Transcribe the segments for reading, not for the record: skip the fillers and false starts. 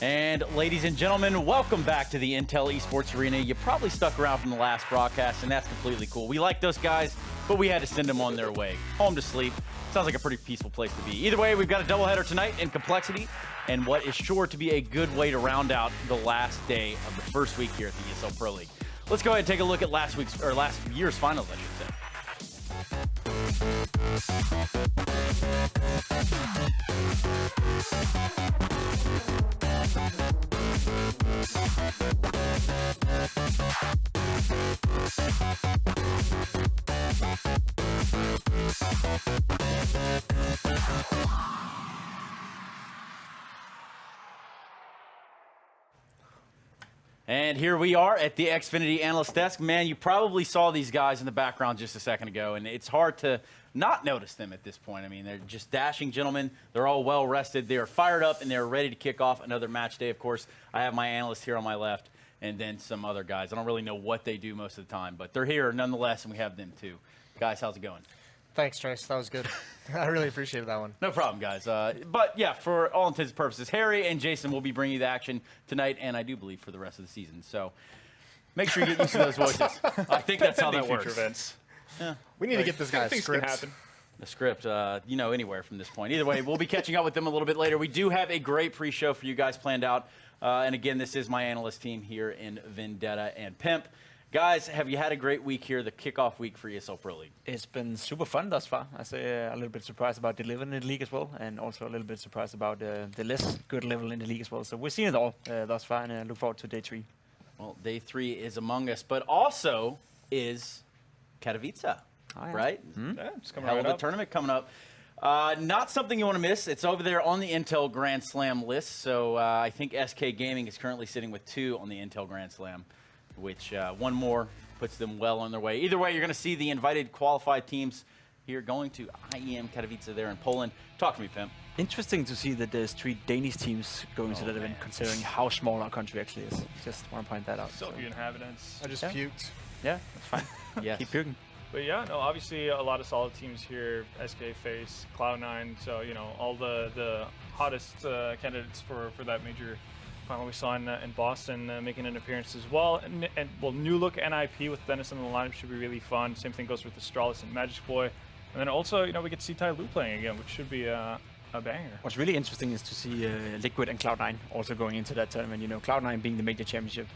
And ladies and gentlemen, welcome back to the Intel Esports Arena. You probably stuck around from the last broadcast, and that's completely cool. We like those guys, but we had to send them on their way. Home to sleep. Sounds like a pretty peaceful place to be. Either way, we've got a doubleheader tonight in compLexity, and what is sure to be a good way to round out the last day of the first week here at the ESL Pro League. Let's go ahead and take a look at last year's finals, I should say. And here we are at the Xfinity Analyst Desk. Man, you probably saw these guys in the background just a second ago, and it's hard to not notice them at this point. I mean, they're just dashing gentlemen. They're all well rested. They are fired up, and they're ready to kick off another match day. Of course, I have my analyst here on my left, and then some other guys. I don't really know what they do most of the time, but they're here nonetheless, and we have them too. Guys, how's it going? Thanks, Trace. That was good. I really appreciated that one. No problem, guys. But yeah, for all intents and purposes, Harry and Jason will be bringing you the action tonight, and I do believe for the rest of the season. So make sure you get used to those voices. I think that's how that works. Events. Yeah. We need to get this guy a Things script. can happen. The script, anywhere from this point. Either way, we'll be catching up with them a little bit later. We do have a great pre-show for you guys planned out. And again, this is my analyst team here in Vendetta and Pimp. Guys, have you had a great week here, the kickoff week for ESL Pro League? It's been super fun thus far. I say a little bit surprised about the level in the league as well, and also a little bit surprised about the less good level in the league as well. So we've seen it all thus far, and I look forward to day 3. Well, day 3 is among us, but also is Katowice, right? Yeah, it's coming Hell right of a up. tournament coming up. Not something you want to miss. It's over there on the Intel Grand Slam list. So I think SK Gaming is currently sitting with 2 on the Intel Grand Slam, which one more puts them well on their way. Either way, you're going to see the invited qualified teams here going to IEM Katowice there in Poland. Talk to me, Pimp. Interesting to see that there's 3 Danish teams going to that event, considering how small our country actually is. Just want to point that out. So few inhabitants. I just puked. Yeah, that's fine. Yes. Keep puking. But yeah, no, obviously a lot of solid teams here. SK Face, Cloud9. So, you know, all the hottest candidates for that major final we saw in Boston making an appearance as well. And well, New Look NIP with Dennis in the lineup should be really fun. Same thing goes with Astralis and Magic Boy. And then also, you know, we get to see Tai Lu playing again, which should be a banger. What's really interesting is to see Liquid and Cloud9 also going into that tournament. You know, Cloud9 being the major championship.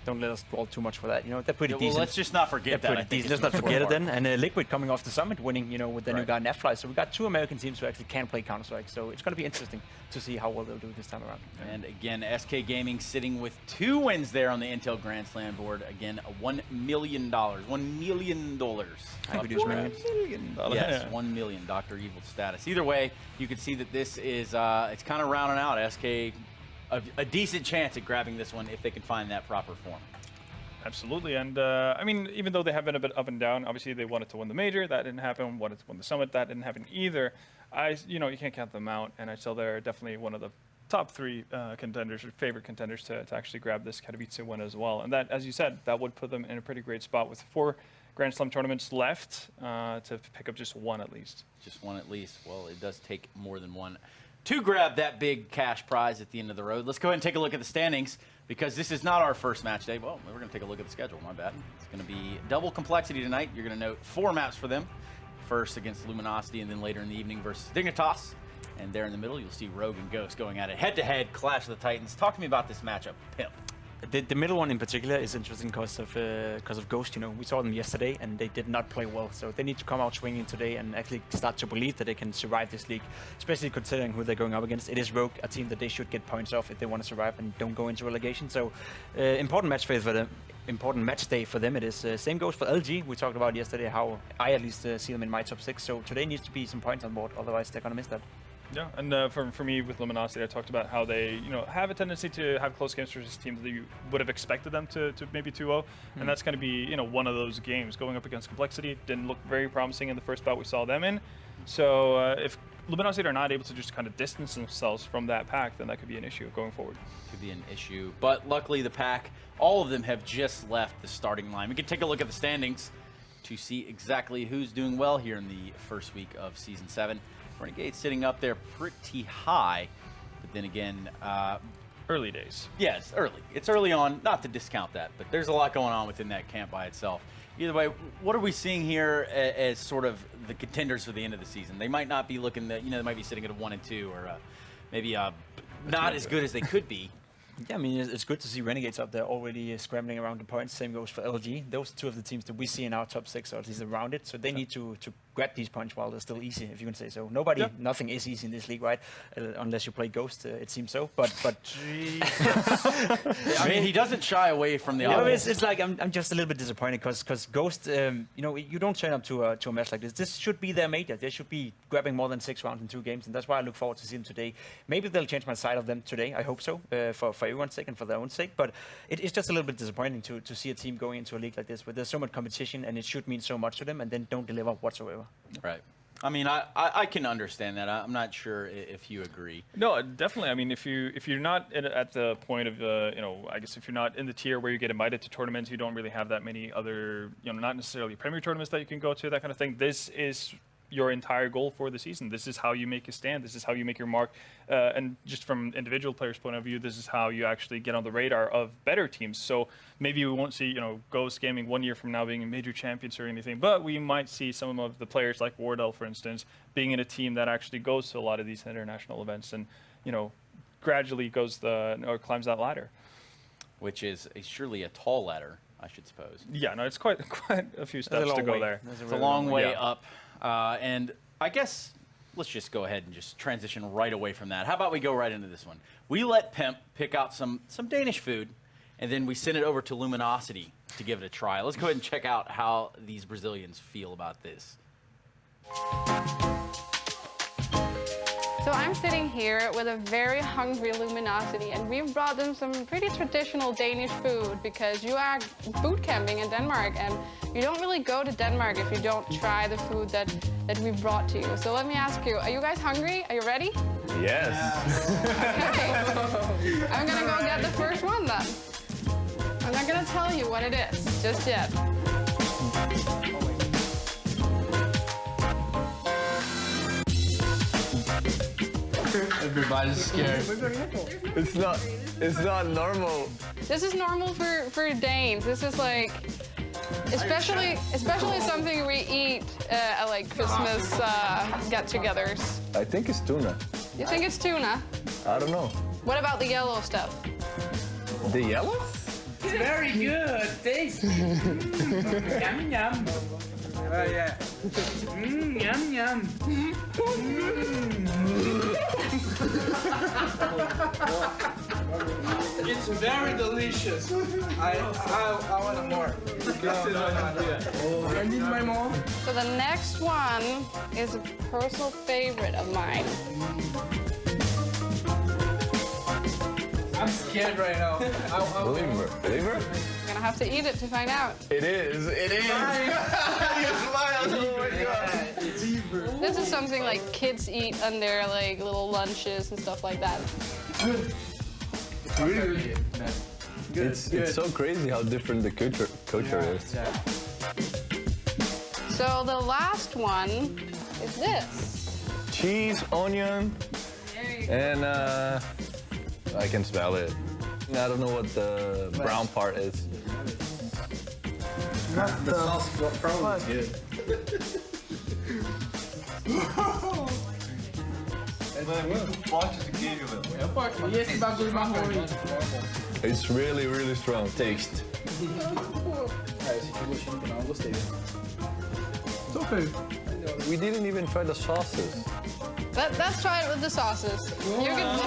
Don't let us dwell too much for that. You know, they're pretty decent. Well, let's just not forget that. Let's not forget it then. And Liquid coming off the summit, winning, you know, with the new guy Netfly. So we got 2 American teams who actually can play Counter-Strike. So it's going to be interesting to see how well they'll do this time around. And again, SK Gaming sitting with 2 wins there on the Intel Grand Slam board. Again, $1 million. $1 million. I reduce millions. Yes, 1 million. Dr. Evil status. Either way, you can see that this is it's kind of rounding out SK a decent chance at grabbing this one if they can find that proper form. Absolutely, and I mean, even though they have been a bit up and down, obviously they wanted to win the major, that didn't happen. Wanted to win the summit, that didn't happen either. You can't count them out, and I still they're definitely one of the top 3 contenders or favorite contenders to actually grab this Katowice win as well. And that, as you said, that would put them in a pretty great spot with 4 Grand Slam tournaments left to pick up just 1 at least. Just 1 at least. Well, it does take more than 1 to grab that big cash prize at the end of the road. Let's go ahead and take a look at the standings, because this is not our first match day. Well, we're going to take a look at the schedule. My bad. It's going to be double compLexity tonight. You're going to note 4 maps for them. First against Luminosity, and then later in the evening versus Dignitas. And there in the middle, you'll see Rogue and Ghost going at it head-to-head, Clash of the Titans. Talk to me about this matchup, Pimp. The middle one in particular is interesting because of Ghost. You know, we saw them yesterday and they did not play well. So they need to come out swinging today and actually start to believe that they can survive this league, especially considering who they're going up against. It is Rogue, a team that they should get points off if they want to survive and don't go into relegation. So important match phase for them. Important match day for them. It is same goes for LG. We talked about yesterday how I at least see them in my top 6. So today needs to be some points on board. Otherwise, they're gonna miss that. Yeah, and for me with Luminosity, I talked about how they have a tendency to have close games versus teams that you would have expected them to maybe 2-0, and that's going to be one of those games. Going up against compLexity didn't look very promising in the first bout we saw them in, so if Luminosity are not able to just kind of distance themselves from that pack, then that could be an issue going forward. Could be an issue, but luckily the pack, all of them have just left the starting line. We can take a look at the standings to see exactly who's doing well here in the first week of Season 7. Renegade sitting up there pretty high But then again, Early days. yeah, it's early. It's early on, not to discount that, but there's a lot going on within that camp by itself. Either way, what are we seeing here as sort of the contenders for the end of the season? They might not be looking that, they might be sitting at a 1-2 or maybe not as good as they could be. Yeah, I mean, it's good to see Renegades up there already scrambling around the points. Same goes for LG. Those two of the teams that we see in our top 6, or at least around it. So they need to grab these points while they're still easy, if you can say so. Nothing is easy in this league, right? Unless you play Ghost, it seems so. But I mean, he doesn't shy away from the yeah, obvious. it's like I'm just a little bit disappointed because Ghost, you don't turn up to a match like this. This should be their major. They should be grabbing more than 6 rounds in 2 games, and that's why I look forward to see them today. Maybe they'll change my side of them today. I hope so, for everyone's sake and for their own sake. But it's just a little bit disappointing to see a team going into a league like this where there's so much competition and it should mean so much to them, and then don't deliver whatsoever. Right. I mean, I can understand that. I'm not sure if you agree. No, definitely. I mean, if you're not at the point of I guess if you're not in the tier where you get invited to tournaments, you don't really have that many other not necessarily Premier tournaments that you can go to, that kind of thing. This is your entire goal for the season. This is how you make a stand. This is how you make your mark. And just from individual players' point of view, this is how you actually get on the radar of better teams. So maybe we won't see, Ghost Gaming 1 year from now being a major champions or anything, but we might see some of the players like Wardell, for instance, being in a team that actually goes to a lot of these international events and, gradually climbs that ladder. Which is surely a tall ladder, I should suppose. Yeah, no, it's quite a few steps to go there. It's a long way up. And I guess let's just go ahead and just transition right away from that. How about we go right into this one? We let Pimp pick out some Danish food, and then we send it over to Luminosity to give it a try. Let's go ahead and check out how these Brazilians feel about this. So I'm sitting here with a very hungry Luminosity, and we've brought them some pretty traditional Danish food because you are boot camping in Denmark, and you don't really go to Denmark if you don't try the food that we've brought to you. So let me ask you, are you guys hungry? Are you ready? Yes. Okay. I'm gonna go get the first one then. I'm not gonna tell you what it is just yet. Everybody's scared. It's not normal. This is normal for Danes. This is like, especially something we eat at like Christmas get-togethers. I think it's tuna. You think it's tuna? I don't know. What about the yellow stuff? The yellow? It's very good. Taste. Yum yum. Oh yeah. Yum yum. It's very delicious. I want more. I need my more. So the next one is a personal favorite of mine. I'm scared right now. Liver? I'm gonna have to eat it to find out. It is. You smiled. Oh my god. This is something like kids eat on their like little lunches and stuff like that. Really? It's so crazy how different the culture is. So the last one is this. Cheese, onion, and I can smell it. I don't know what the brown part is. The sauce is probably good. It's really, really strong taste. It's okay. We didn't even try the sauces. Let's try it with the sauces. You can.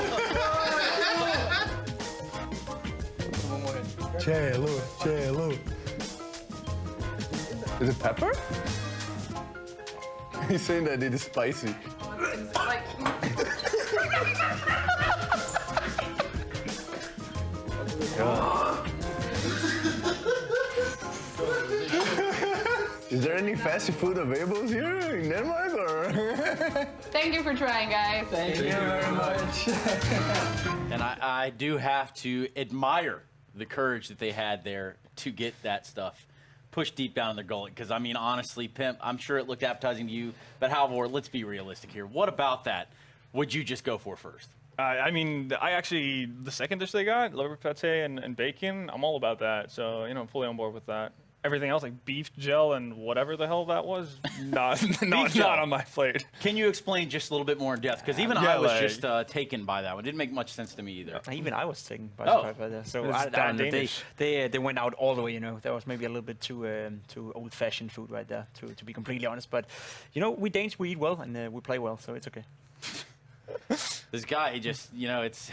Cello. Is it pepper? He's saying that it is spicy. Is there any fast food available here in Denmark, or? Thank you for trying, guys. Thank you very much. And I do have to admire the courage that they had there to get that stuff pushed deep down in their gullet. Because, I mean, honestly, Pimp, I'm sure it looked appetizing to you. But, Halvor, let's be realistic here. What about that would you just go for first? I mean, the second dish they got, liver pate and bacon, I'm all about that. So, you know, I'm fully on board with that. Everything else, like beef gel and whatever the hell that was, not on my plate. Can you explain just a little bit more in depth? Because even I was just taken by that one. It didn't make much sense to me either. Even I was taken by Oh. surprise by that. So It's darn Danish. they went out all the way. You know, that was maybe a little bit too old-fashioned food right there, to be completely honest. But you know, we Danes, we eat well and we play well, so it's okay. This guy, he just, you know, it's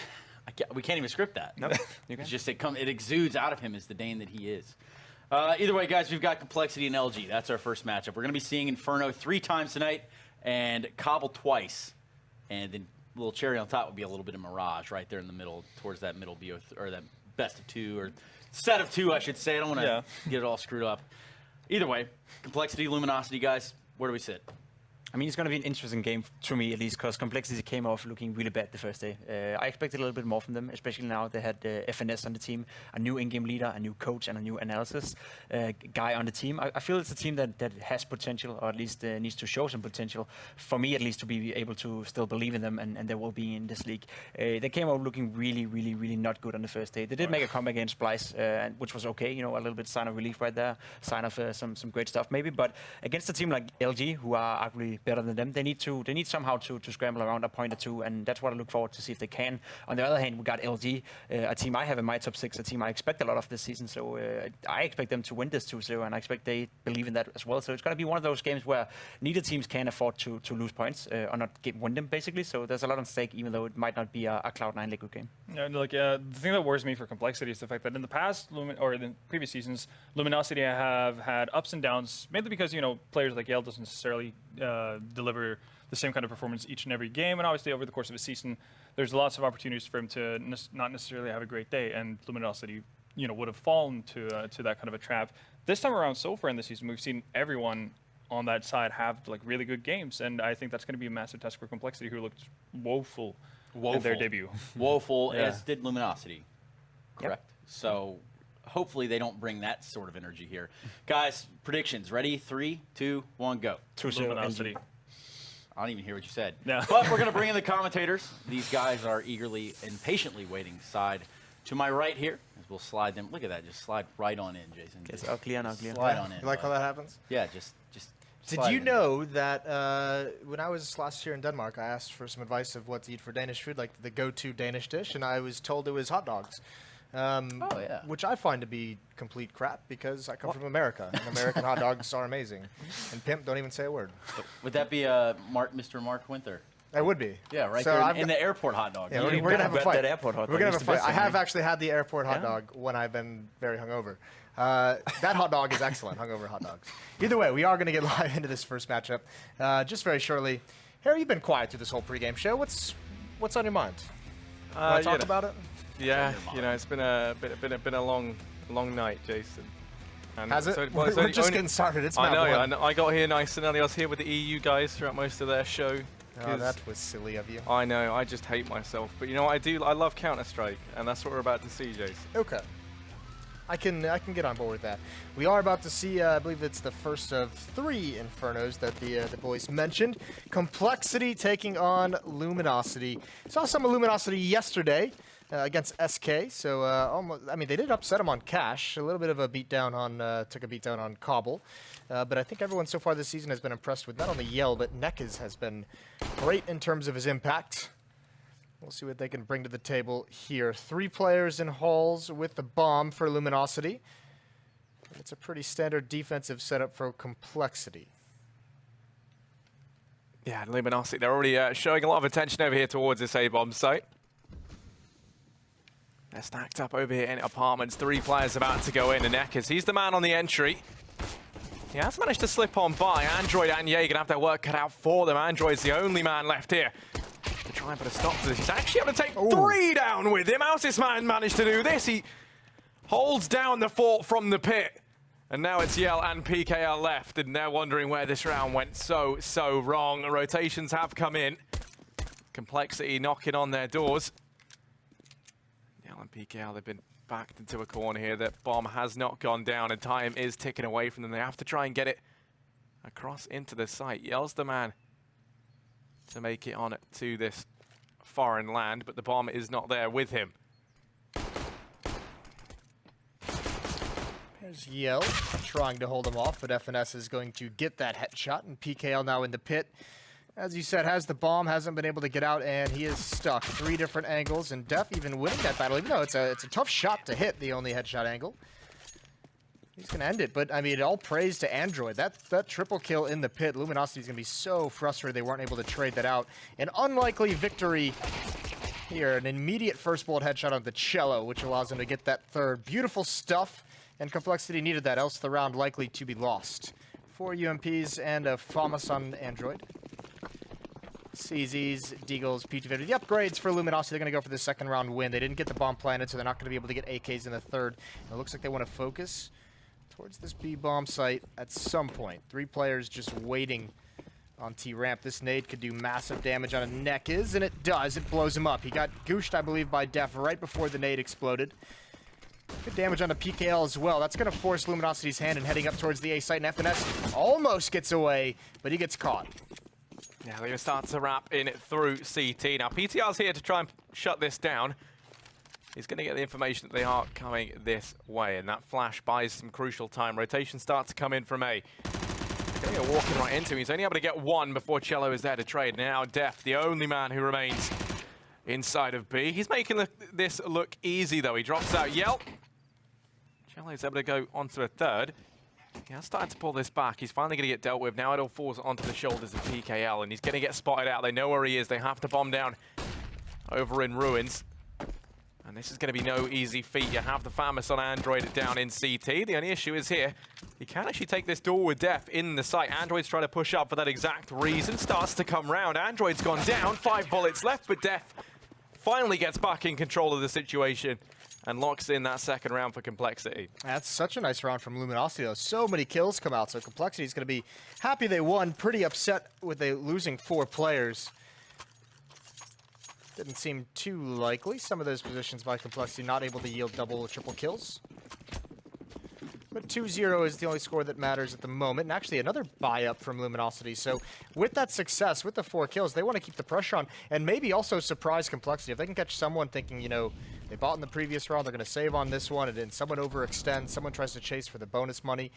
we can't even script that. No, you can. It's just it exudes out of him as the Dane that he is. Either way, guys, we've got compLexity and LG. That's our first matchup. We're going to be seeing Inferno 3 times tonight and Cobble twice. And then a little cherry on top would be a little bit of Mirage right there in the middle, towards that middle or that best of 2, or set of 2, I should say. I don't want to get it all screwed up. Either way, compLexity, Luminosity, guys, where do we sit? I mean, it's going to be an interesting game to me, at least, because compLexity came off looking really bad the first day. I expected a little bit more from them, especially now they had FNS on the team, a new in-game leader, a new coach, and a new analysis guy on the team. I feel it's a team that has potential, or at least needs to show some potential, for me at least, to be able to still believe in them and their well-being in this league. They came out looking really, really, really not good on the first day. They did make a comeback against Splice, which was okay, you know, a little bit sign of relief right there, sign of some great stuff maybe, but against a team like LG, who are arguably better than them, they need somehow to scramble around a point or two, and that's what I look forward to see if they can. On the other hand, we got LG, a team I have in my top 6, a team I expect a lot of this season, so I expect them to win this 2-0, and I expect they believe in that as well. So it's going to be one of those games where neither teams can afford to lose points or not win them, basically. So there's a lot on stake, even though it might not be a Cloud9 liquid game. Yeah, the thing that worries me for compLexity is the fact that in the past, or the previous seasons, Luminosity have had ups and downs, mainly because, you know, players like Yale doesn't necessarily deliver the same kind of performance each and every game, and obviously over the course of a season, there's lots of opportunities for him to not necessarily have a great day, and Luminosity, you know, would have fallen to that kind of a trap. This time around, so far in the season, we've seen everyone on that side have like really good games, and I think that's going to be a massive test for compLexity, who looked woeful in their debut. Woeful, as did Luminosity. Correct. Yep. So hopefully they don't bring that sort of energy here. Guys, predictions. Ready? 3, 2, 1, go. 2-0 Luminosity. I don't even hear what you said. No. But we're going to bring in the commentators. These guys are eagerly and patiently waiting side to my right here, as we'll slide them. Look at that. Just slide right on in, Jason. It's ugly and ugly. Slide on in. You like how that happens? Yeah, just Did slide you in. know that when I was last year in Denmark, I asked for some advice of what to eat for Danish food, like the go-to Danish dish, and I was told it was hot dogs. Which I find to be complete crap because I come from America, and American hot dogs are amazing. And pimp, don't even say a word. Would that be Mr. Mark Winther? It would be. Yeah, right So there I've in the airport hot dog. Yeah, You we're gonna have a That fight. airport hot We're dog gonna is have a the fight. best I thing, have right? actually had the airport hot dog when I've been very hungover. That hot dog is excellent, hungover hot dogs. Either way, we are going to get live into this first matchup just very shortly. Harry, you've been quiet through this whole pregame show. What's on your mind? Want to talk about it? Yeah, you know, it's been a long night, Jason. And Has it? so- We're it's only- just getting started. It's I Map know, 1. I got here nice and early. I was here with the EU guys throughout most of their show. Oh, 'cause that was silly of you. I know, I just hate myself. But you know what I do? I love Counter-Strike, and that's what we're about to see, Jason. Okay. I can get on board with that. We are about to see, I believe it's the first of 3 Infernos that the boys mentioned. compLexity taking on Luminosity. Saw some of Luminosity yesterday against SK, so almost. I mean, they did upset them on Cash. A little bit of a beatdown on, took a beatdown on Cobble. But I think everyone so far this season has been impressed with not only Yell, but Nekez has been great in terms of his impact. We'll see what they can bring to the table here. 3 players in halls with the bomb for Luminosity. It's a pretty standard defensive setup for compLexity. Yeah, Luminosity, they're already showing a lot of attention over here towards this A-bomb site. They're stacked up over here in apartments. 3 players about to go in, and Nekez, he's the man on the entry. He has managed to slip on by. Android and Ye gonna have their work cut out for them. Android's the only man left here to try and put a stop to this. He's actually able to take 3 down with him. How's this man managed to do this? He holds down the fort from the pit. And now it's Yell and PKL left, and they're wondering where this round went so wrong. Rotations have come in. compLexity knocking on their doors. Yell and PKL, they've been backed into a corner here. That bomb has not gone down, and time is ticking away from them. They have to try and get it across into the site. Yell's the man to make it on to this foreign land, but the bomb is not there with him. There's Yell trying to hold him off, but FNS is going to get that headshot, and PKL now in the pit. As you said, has the bomb, hasn't been able to get out, and he is stuck. 3 different angles, and Def even winning that battle, even though it's a tough shot to hit, the only headshot angle. He's going to end it, but I mean, all praise to Android. That triple kill in the pit, Luminosity is going to be so frustrated they weren't able to trade that out. An unlikely victory here, an immediate first bullet headshot on the cello, which allows him to get that third. Beautiful stuff, and compLexity needed that, else the round likely to be lost. 4 UMPs and a FAMAS on Android. CZs, Deagles, P250. The upgrades for Luminosity, they're going to go for the second round win. They didn't get the bomb planted, so they're not going to be able to get AKs in the third. And it looks like they want to focus towards this B bomb site at some point. 3 players just waiting on T-Ramp. This nade could do massive damage on a Nekiz, and it does. It blows him up. He got gooshed, I believe, by Def right before the nade exploded. Good damage on the PKL as well. That's going to force Luminosity's hand in heading up towards the A site, and FNS almost gets away, but he gets caught. Yeah, they're going to start to wrap in through CT. Now, PTR's here to try and shut this down. He's going to get the information that they are coming this way, and that flash buys some crucial time. Rotation starts to come in from A. Going to get walking right into him. He's only able to get 1 before cello is there to trade. Now, Def, the only man who remains inside of B. He's making this look easy, though. He drops out Yelp. cello's able to go onto a third. He has started to pull this back. He's finally going to get dealt with. Now it all falls onto the shoulders of PKL, and he's going to get spotted out. They know where he is. They have to bomb down over in Ruins. And this is going to be no easy feat. You have the FAMAS on Android down in CT. The only issue is here, he can actually take this duel with Def in the site. Android's trying to push up for that exact reason. Starts to come round. Android's gone down. 5 bullets left, but Def finally gets back in control of the situation and locks in that second round for compLexity. That's such a nice round from Luminosity, though. So many kills come out, so compLexity is going to be happy they won. Pretty upset with losing 4 players. Didn't seem too likely. Some of those positions by compLexity not able to yield double or triple kills. But 2-0 is the only score that matters at the moment. And actually another buy-up from Luminosity. So with that success, with the 4 kills, they want to keep the pressure on and maybe also surprise compLexity. If they can catch someone thinking, you know, they bought in the previous round, they're going to save on this one, and then someone overextends, someone tries to chase for the bonus money,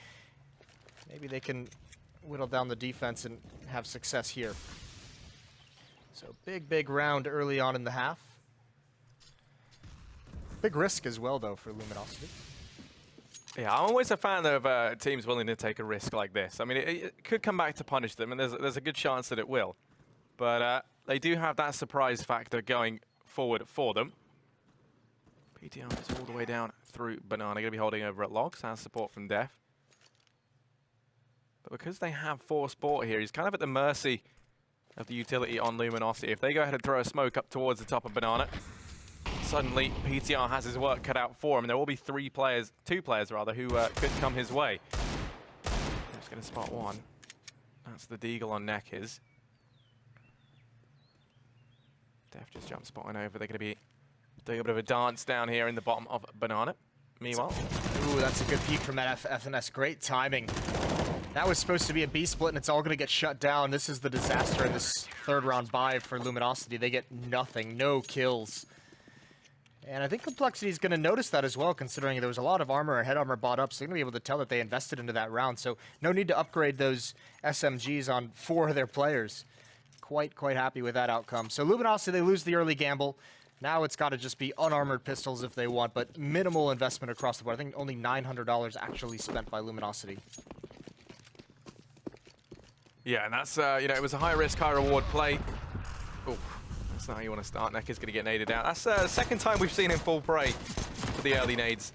maybe they can whittle down the defense and have success here. So big round early on in the half. Big risk as well, though, for Luminosity. Yeah, I'm always a fan of teams willing to take a risk like this. I mean, it could come back to punish them, and there's a good chance that it will. But they do have that surprise factor going forward for them. PTR is all the way down through Banana. Going to be holding over at Logs. Has support from Def. But because they have 4 sport here, he's kind of at the mercy of the utility on Luminosity. If they go ahead and throw a smoke up towards the top of Banana, suddenly PTR has his work cut out for him, and there will be 2 players rather, who could come his way. I'm just going to spot one. That's the Deagle on Nekiz. Def just jump spotting over. They're going to be doing a bit of a dance down here in the bottom of Banana. Meanwhile, ooh, that's a good peek from that FNS. Great timing. That was supposed to be a B split, and it's all going to get shut down. This is the disaster in this 3rd round buy for Luminosity. They get nothing, no kills. And I think compLexity is going to notice that as well, considering there was a lot of armor and head armor bought up, so they're going to be able to tell that they invested into that round. So no need to upgrade those SMGs on 4 of their players. Quite happy with that outcome. So Luminosity, they lose the early gamble. Now it's got to just be unarmored pistols if they want, but minimal investment across the board. I think only $900 actually spent by Luminosity. yeah, and that's, you know, it was a high-risk, high-reward play. Oh, that's not how you want to start. Neck is going to get naded out. That's the second time we've seen him fall prey for the early nades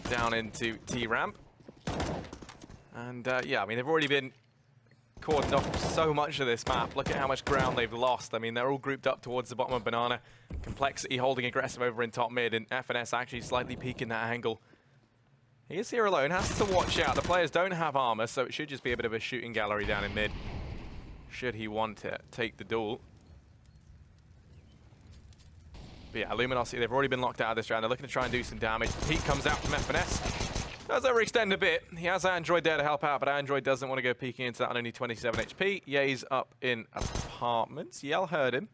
down into T-ramp. And, yeah, I mean, they've already been cordoned off so much of this map. Look at how much ground they've lost. I mean, they're all grouped up towards the bottom of Banana. compLexity holding aggressive over in top mid, and FNS actually slightly peeking that angle. He is here alone, has to watch out. The players don't have armor, so it should just be a bit of a shooting gallery down in mid, should he want to take the duel. But yeah, Luminosity, they've already been locked out of this round. They're looking to try and do some damage. The peek comes out from FNS. Does overextend a bit. He has Android there to help out, but Android doesn't want to go peeking into that on only 27 HP. Ye's up in apartments. Yell heard him.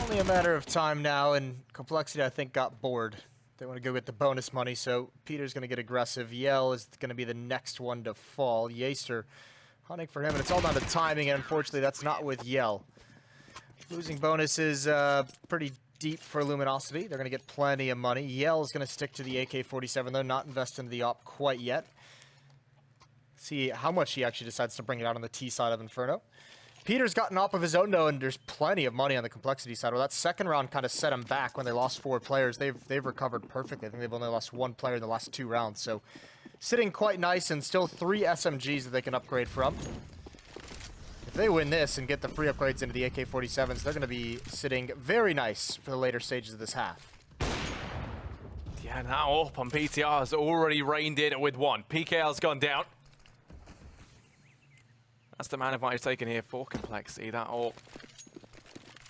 Only a matter of time now, and compLexity, I think, got bored. They want to go get the bonus money, so Peter's going to get aggressive. Yell is going to be the next one to fall. Yaster hunting for him, and it's all down to timing, and unfortunately, that's not with Yell. Losing bonus is pretty deep for Luminosity. They're going to get plenty of money. Yell is going to stick to the AK-47, though, not invest into the op quite yet. See how much he actually decides to bring it out on the T side of Inferno. Peter's got an op of his own, though, and there's plenty of money on the compLexity side. Well, that second round kind of set him back when they lost 4 players. They've recovered perfectly. I think they've only lost 1 player in the last 2 rounds. So sitting quite nice, and still 3 SMGs that they can upgrade from. If they win this and get the free upgrades into the AK-47s, they're going to be sitting very nice for the later stages of this half. Yeah, now up on PTR has already reined in with 1. PKL's gone down. That's the man advantage taken here for compLexity. That all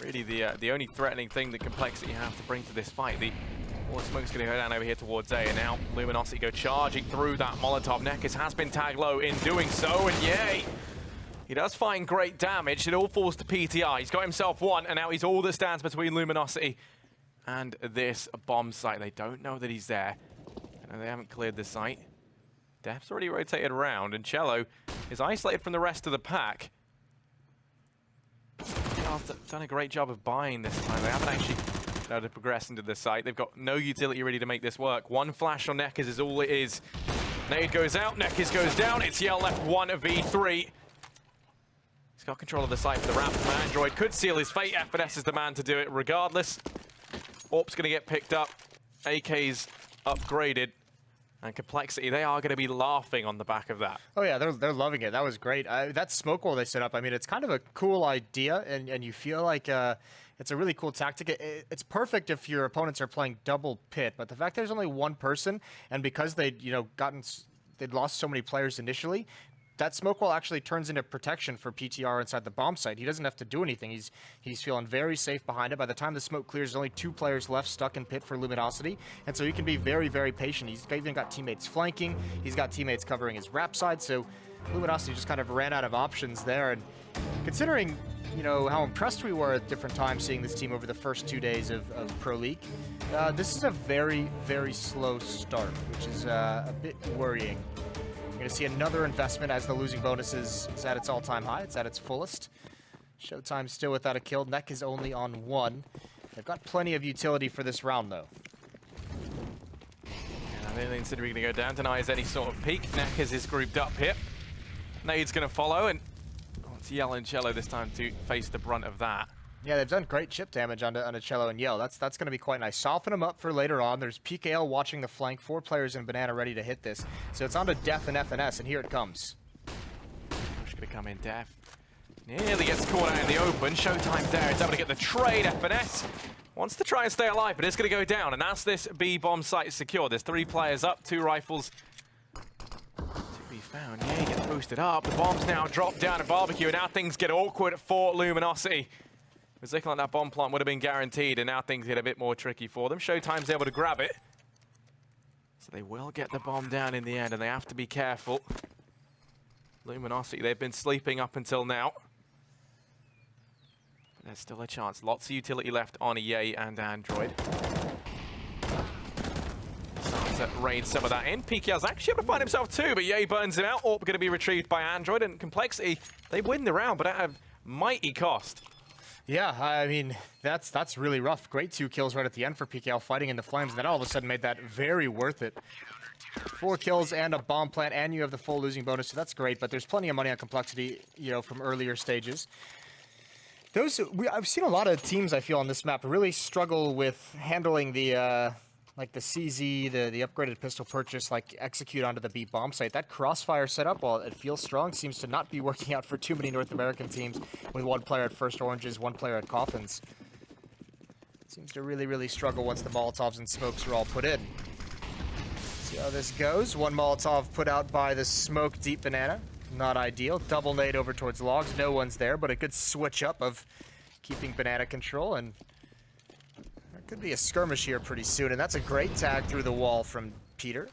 really the only threatening thing that compLexity have to bring to this fight. The all the smoke's going to go down over here towards A, and now Luminosity go charging through that Molotov. Nekkers has been tagged low in doing so, and yay! He does find great damage. It all falls to PTR. He's got himself 1, and now he's all that stands between Luminosity and this bomb site. They don't know that he's there. And they haven't cleared the site. Def's already rotated around, and Cello is isolated from the rest of the pack. They've done a great job of buying this time. They haven't actually been able to progress into the site. They've got no utility ready to make this work. 1 flash on Nekkers is all it is. Nade goes out, Nekkers goes down. It's Yell left 1v3. He's got control of the site for the ramp from Android. Could seal his fate. FNS is the man to do it regardless. Orp's going to get picked up. AK's upgraded. And compLexity, they are going to be laughing on the back of that. Oh yeah, they're loving it. That was great. That smoke wall they set up, I mean, it's kind of a cool idea, and you feel like it's a really cool tactic. It's perfect if your opponents are playing double pit, but the fact there's only 1 person, and because they'd lost so many players initially, that smoke wall actually turns into protection for PTR inside the bomb site. He doesn't have to do anything. He's feeling very safe behind it. By the time the smoke clears, there's only 2 players left stuck in pit for Luminosity, and so he can be very, very patient. He's even got teammates flanking. He's got teammates covering his wrap side, so Luminosity just kind of ran out of options there. And considering, how impressed we were at different times seeing this team over the first 2 days of Pro League, this is a very, very slow start, which is a bit worrying. We're going to see another investment as the losing bonus is at its all-time high. It's at its fullest. Showtime still without a kill. Neck is only on 1. They've got plenty of utility for this round, though. I don't think Incident going to go down. Denies any sort of peek. Nekkers is grouped up here. Nade's going to follow, and it's Yell and Cello this time to face the brunt of that. Yeah, they've done great chip damage on a Cello and Yell. That's going to be quite nice. Soften them up for later on. There's PKL watching the flank. 4 players in Banana ready to hit this. So it's on to Def and FNS, and here it comes. Push going to come in. Def nearly gets caught out in the open. Showtime's there. It's able to get the trade. FNS wants to try and stay alive, but it's going to go down. And as this B bomb site is secure, there's 3 players up, 2 rifles to be found. Yeah, he gets boosted up. The bomb's now dropped down at Barbecue, and now things get awkward for Luminosity. It was looking like that bomb plant would have been guaranteed, and now things get a bit more tricky for them. Showtime's able to grab it. So they will get the bomb down in the end, and they have to be careful. Luminosity, they've been sleeping up until now. But there's still a chance. Lots of utility left on EA and Android. Starts to raid some of that in. PKL's actually able to find himself 2, but EA burns him out. Orp going to be retrieved by Android, and compLexity, they win the round, but at a mighty cost. Yeah, I mean, that's really rough. Great 2 kills right at the end for PKL fighting in the flames, and then all of a sudden made that very worth it. 4 kills and a bomb plant, and you have the full losing bonus, so that's great, but there's plenty of money on compLexity, from earlier stages. I've seen a lot of teams, I feel, on this map really struggle with handling the CZ, the upgraded pistol purchase, execute onto the B bomb site. That crossfire setup, while it feels strong, seems to not be working out for too many North American teams with 1 player at First Oranges, 1 player at Coffins. Seems to really, really struggle once the Molotovs and smokes are all put in. See how this goes. 1 Molotov put out by the smoke deep Banana. Not ideal. Double nade over towards logs. No one's there, but a good switch up of keeping Banana control, and could be a skirmish here pretty soon, and that's a great tag through the wall from Peter.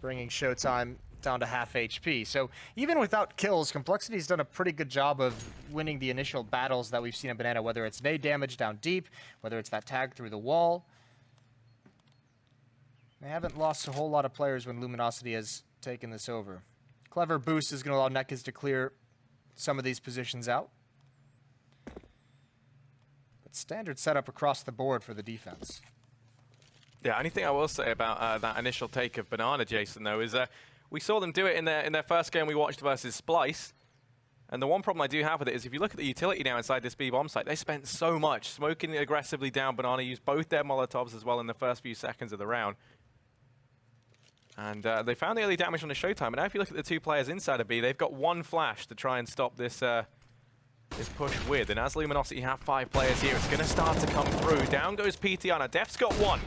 Bringing Showtime down to half HP. So even without kills, compLexity's done a pretty good job of winning the initial battles that we've seen in Banana, whether it's nade damage down deep, whether it's that tag through the wall. They haven't lost a whole lot of players when Luminosity has taken this over. Clever boost is going to allow Nekkes to clear some of these positions out. But standard setup across the board for the defense. Yeah, anything I will say about that initial take of Banana, Jason, though, is we saw them do it in their first game we watched versus Splice. And the one problem I do have with it is if you look at the utility now inside this B bomb site, they spent so much smoking aggressively down. Banana used both their Molotovs as well in the first few seconds of the round. And they found the early damage on the Showtime. And now if you look at the two players inside of B, they've got one flash to try and stop this this push with. And as Luminosity have 5 players here, it's going to start to come through. Down goes PTR. Now Def's got 1.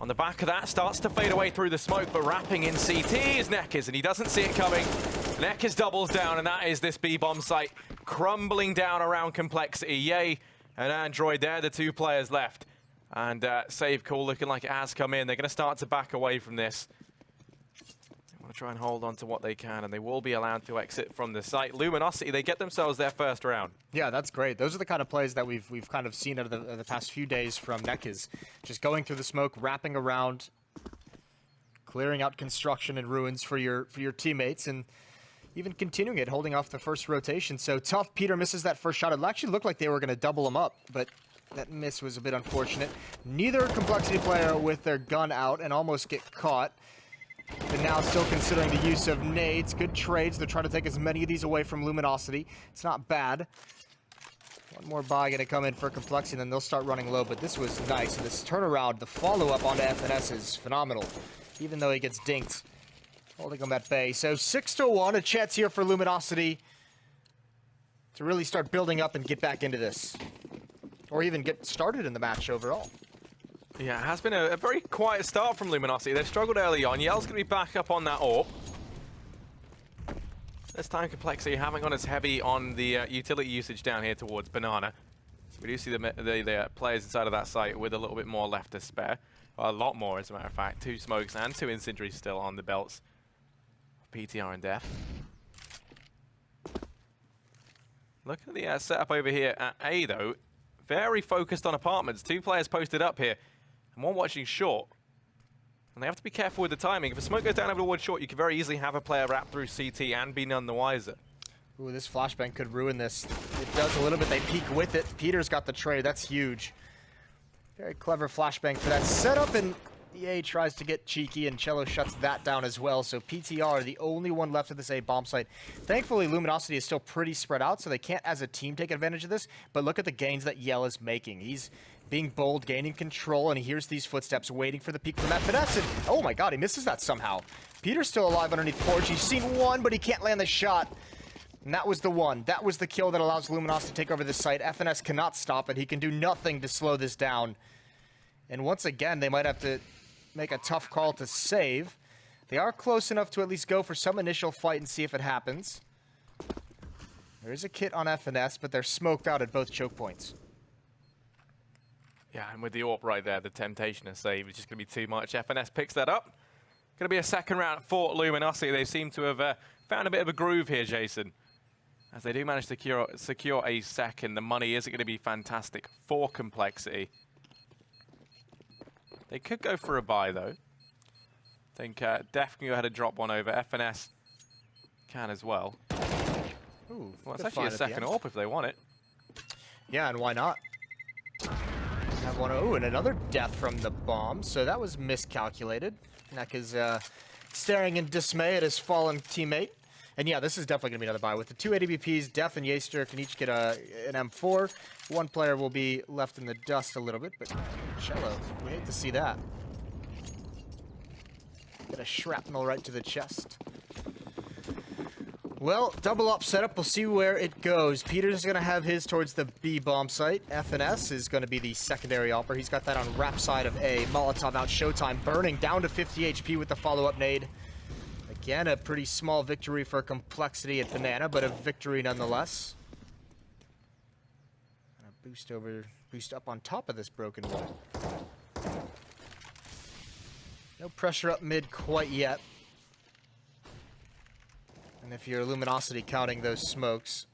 On the back of that, starts to fade away through the smoke, but wrapping in CT is Nekkes, and he doesn't see it coming. Nekkes doubles down, and that is this B-bomb site crumbling down around compLexity. Yay and Android, they're the 2 players left. And save call looking like it has come in. They're going to start to back away from this. They want to try and hold on to what they can, and they will be allowed to exit from the site. Luminosity, they get themselves their first round. Yeah, that's great. Those are the kind of plays that we've kind of seen out of the past few days from Nekkes. Just going through the smoke, wrapping around, clearing out construction and ruins for your teammates, and even continuing it, holding off the first rotation. So tough. Peter misses that first shot. It actually looked like they were going to double him up, but that miss was a bit unfortunate. Neither compLexity player with their gun out and almost get caught. But now still considering the use of nades. Good trades. They're trying to take as many of these away from Luminosity. It's not bad. One more buy going to come in for compLexity, and then they'll start running low. But this was nice. And this turnaround, the follow-up onto FNS is phenomenal. Even though he gets dinked. Holding him at bay. So 6-1, a chance here for Luminosity to really start building up and get back into this. Or even get started in the match overall. Yeah, it has been a very quiet start from Luminosity. They've struggled early on. Yell's going to be back up on that AWP. This time compLexity haven't gone as heavy on the utility usage down here towards Banana. We do see the players inside of that site with a little bit more left to spare. Well, a lot more, as a matter of fact. 2 smokes and 2 incendiaries still on the belts. PTR and Def. Look at the setup over here at A, though. Very focused on apartments. 2 players posted up here. And one watching short. And they have to be careful with the timing. If a smoke goes down over towards short, you could very easily have a player wrap through CT and be none the wiser. Ooh, this flashbang could ruin this. It does a little bit. They peek with it. Peter's got the trade. That's huge. Very clever flashbang for that setup, and EA tries to get cheeky, and Cello shuts that down as well. So PTR, the only one left at this A bomb site. Thankfully, Luminosity is still pretty spread out, so they can't, as a team, take advantage of this. But look at the gains that Yell is making. He's being bold, gaining control, and he hears these footsteps waiting for the peek from that finesse. And oh my god, he misses that somehow. Peter's still alive underneath Porch. He's seen one, but he can't land the shot. And that was the one. That was the kill that allows Luminosity to take over this site. FNS cannot stop it. He can do nothing to slow this down. And once again, they might have to make a tough call to save. They are close enough to at least go for some initial fight and see if it happens. There is a kit on FNS, but they're smoked out at both choke points. Yeah, and with the AWP right there, the temptation to save is just going to be too much. FNS picks that up. Going to be a second round for Luminosity. They seem to have found a bit of a groove here, Jason. As they do manage to secure a second, the money isn't going to be fantastic for compLexity. They could go for a buy, though. I think Def can go ahead and drop one over. FNS can as well. Ooh, well, it's actually a second AWP if they want it. Yeah, and why not? Have one. Oh, and another death from the bomb. So that was miscalculated. Neck is staring in dismay at his fallen teammate. And yeah, this is definitely going to be another buy. With the 2 ADBPs, Def and Yaster can each get an M4. One player will be left in the dust a little bit, but Cello, we hate to see that. Get a shrapnel right to the chest. Well, double up setup. We'll see where it goes. Peter's going to have his towards the B bomb site. FNS is going to be the secondary opper. He's got that on wrap side of A. Molotov out Showtime, burning down to 50 HP with the follow-up nade. Again, a pretty small victory for compLexity at Banana, but a victory nonetheless. And a boost up on top of this broken wall. No pressure up mid quite yet. And if you're Luminosity counting those smokes,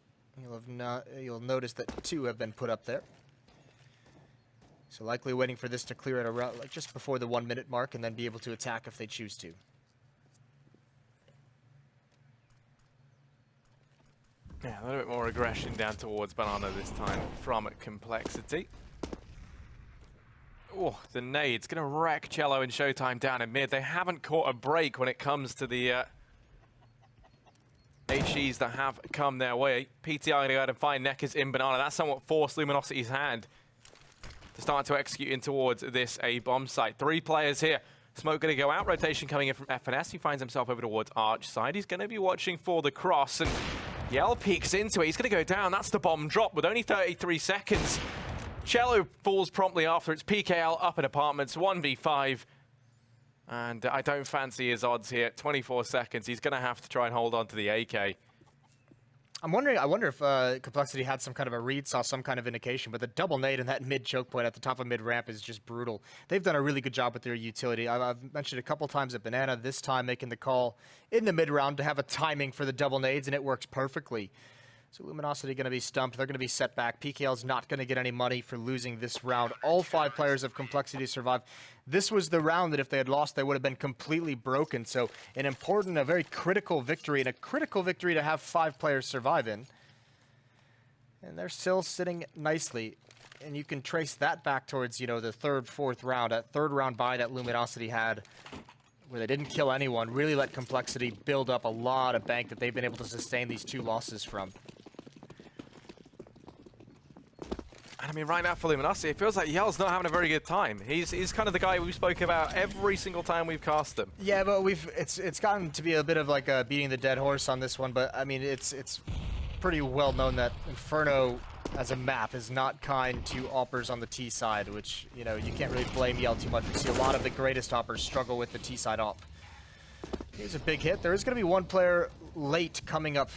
you'll notice that 2 have been put up there. So likely waiting for this to clear at around like just before the 1 minute mark and then be able to attack if they choose to. Yeah, a little bit more aggression down towards Banana this time from compLexity. Oh, the nade's going to wreck Cello and Showtime down in mid. They haven't caught a break when it comes to the HEs that have come their way. PTR going to go ahead and find Nekkers in Banana. That's somewhat forced Luminosity's hand to start to execute in towards this A-bomb site. 3 players here. Smoke going to go out. Rotation coming in from FNS. He finds himself over towards Arch side. He's going to be watching for the cross, and Yell peeks into it. He's going to go down. That's the bomb drop with only 33 seconds. Cello falls promptly after. It's PKL up in apartments, 1v5. And I don't fancy his odds here. 24 seconds. He's going to have to try and hold on to the AK. I wonder if compLexity had some kind of a read, saw some kind of indication, but the double nade and that mid choke point at the top of mid ramp is just brutal. They've done a really good job with their utility. I've mentioned a couple times at Banana, this time making the call in the mid round to have a timing for the double nades, and it works perfectly. So Luminosity going to be stumped. They're going to be set back. PKL's not going to get any money for losing this round. All 5 players of compLexity survived. This was the round that if they had lost, they would have been completely broken. So an important, a very critical victory, and a critical victory to have 5 players survive in. And they're still sitting nicely. And you can trace that back towards, you know, the 3rd, 4th round. That 3rd round bye that Luminosity had, where they didn't kill anyone, really let compLexity build up a lot of bank that they've been able to sustain these 2 losses from. And I mean, right now for Luminosity, it feels like Yell's not having a very good time. He's kind of the guy we spoke about every single time we've cast him. Yeah, but it's gotten to be a bit of like beating the dead horse on this one. But I mean, it's pretty well known that Inferno as a map is not kind to oppers on the T side, which, you know, you can't really blame Yell too much. We see a lot of the greatest oppers struggle with the T side op. Here's a big hit. There is going to be 1 player late coming up.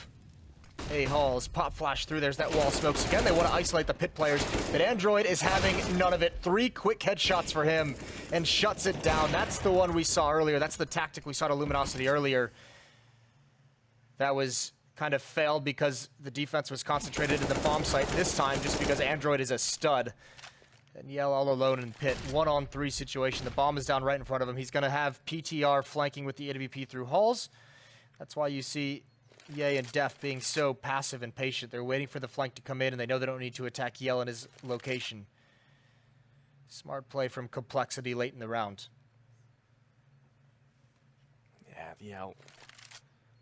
Halls pop flash through. There's that wall smokes again. They want to isolate the pit players, but Android is having none of it. 3 quick headshots for him and shuts it down. That's the one we saw earlier. That's the tactic we saw to Luminosity earlier. That was kind of failed because the defense was concentrated in the bomb site this time, just because Android is a stud. And Yell all alone in pit. 1-on-3 situation. The bomb is down right in front of him. He's going to have PTR flanking with the AWP through Halls. That's why you see Ye and Def being so passive and patient. They're waiting for the flank to come in, and they know they don't need to attack Yell in his location. Smart play from compLexity late in the round. Yeah, Yell.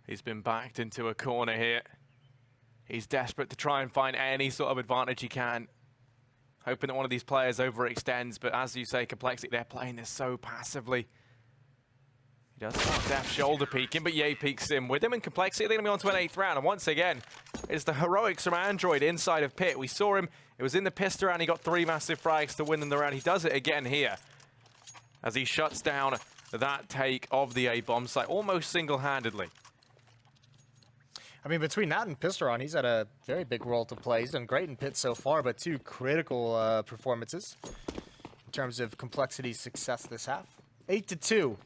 He's been backed into a corner here. He's desperate to try and find any sort of advantage he can. Hoping that one of these players overextends, but as you say, compLexity, they're playing this so passively. He does have Def shoulder peeking, but Ye peeks in with him, and compLexity, they're going to be on to an 8th round. And once again, it's the heroics from Android inside of pit. We saw him, it was in the pistol round, he got 3 massive frags to win them the round. He does it again here, as he shuts down that take of the A-bomb site, almost single-handedly. I mean, between that and Pisteron, he's had a very big role to play. He's done great in pit so far, but 2 critical performances in terms of compLexity's success this half. 8-2.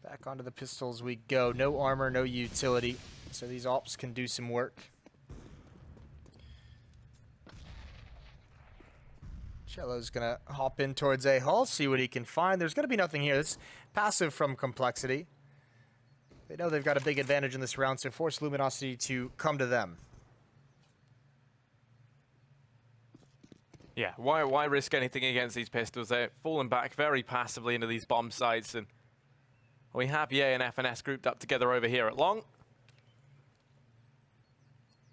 Back onto the pistols we go. No armor, no utility, so these ops can do some work. Cello's gonna hop in towards A Hall, see what he can find. There's gonna be nothing here. It's passive from compLexity. They know they've got a big advantage in this round, so force Luminosity to come to them. Yeah, why risk anything against these pistols? They're falling back very passively into these bomb sites, and we have Ye and FNS grouped up together over here at long.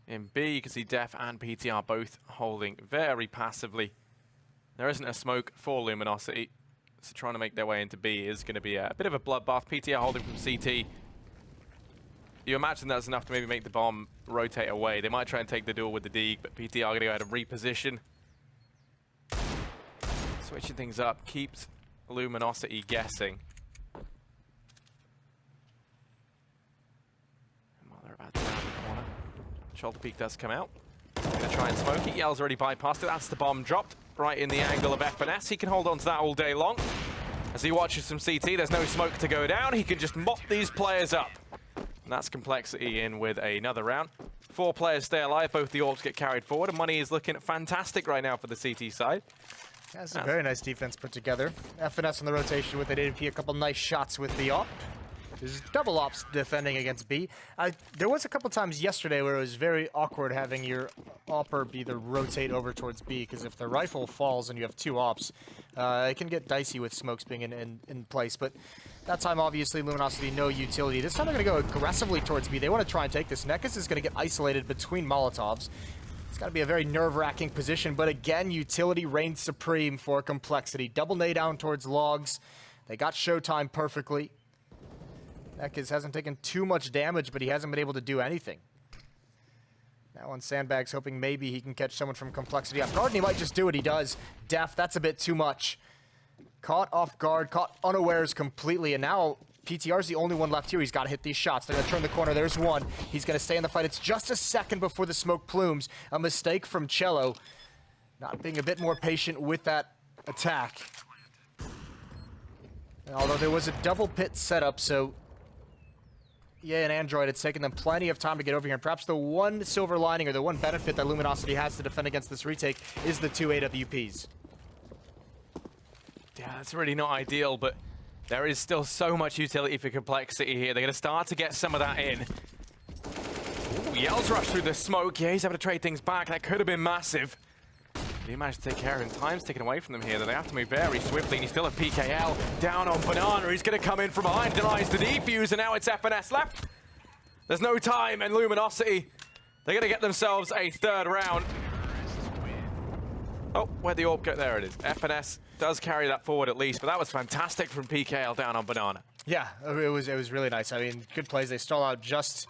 In B, you can see Def and PTR both holding very passively. There isn't a smoke for Luminosity, so trying to make their way into B is going to be a bit of a bloodbath. PTR holding from CT. You imagine that's enough to maybe make the bomb rotate away. They might try and take the duel with the Deeg, but PTR going to go ahead and reposition. Switching things up, keeps Luminosity guessing. About to round the corner. Shoulder peek does come out. Gonna try and smoke it. Yell's already bypassed it. That's the bomb dropped right in the angle of FNS. He can hold on to that all day long. As he watches from CT, there's no smoke to go down. He can just mop these players up. And that's compLexity in with another round. 4 players stay alive, both the Orcs get carried forward, and money is looking fantastic right now for the CT side. That's a very nice defense put together. FNS on the rotation with an ADP, a couple nice shots with the op. There's double ops defending against B. There was a couple times yesterday where it was very awkward having your opper be the rotate over towards B, because if the rifle falls and you have 2 ops, it can get dicey with smokes being in place. But that time, obviously, Luminosity, no utility. This time they're going to go aggressively towards B. They want to try and take this. Nekus is going to get isolated between Molotovs. It's got to be a very nerve-wracking position, but again, utility reigns supreme for compLexity. Double nade down towards logs. They got showtime perfectly. Nekus hasn't taken too much damage, but he hasn't been able to do anything. Now on sandbags, hoping maybe he can catch someone from compLexity off guard, and he might just do what he does. Def, that's a bit too much. Caught off guard, caught unawares completely, and now PTR's the only one left here. He's got to hit these shots. They're going to turn the corner. There's one. He's going to stay in the fight. It's just a second before the smoke plumes. A mistake from Cello. Not being a bit more patient with that attack. And although there was a double pit setup, so yeah, and Android, it's taken them plenty of time to get over here. And perhaps the one silver lining or the one benefit that Luminosity has to defend against this retake is the 2 AWPs. Yeah, that's really not ideal, but there is still so much utility for compLexity here. They're going to start to get some of that in. Ooh, Yell's rush through the smoke. Yeah, he's able to trade things back. That could have been massive. He managed to take care of him. Time's taken away from them here, though. They have to move very swiftly, and he's still a PKL down on Banana. He's going to come in from behind, denies the defuse, and now it's FNS left. There's no time, and Luminosity, they're going to get themselves a 3rd round. Oh, where'd the orb go? There it is. FNS does carry that forward at least, but that was fantastic from PKL down on Banana. Yeah, it was really nice. I mean, good plays. They stall out just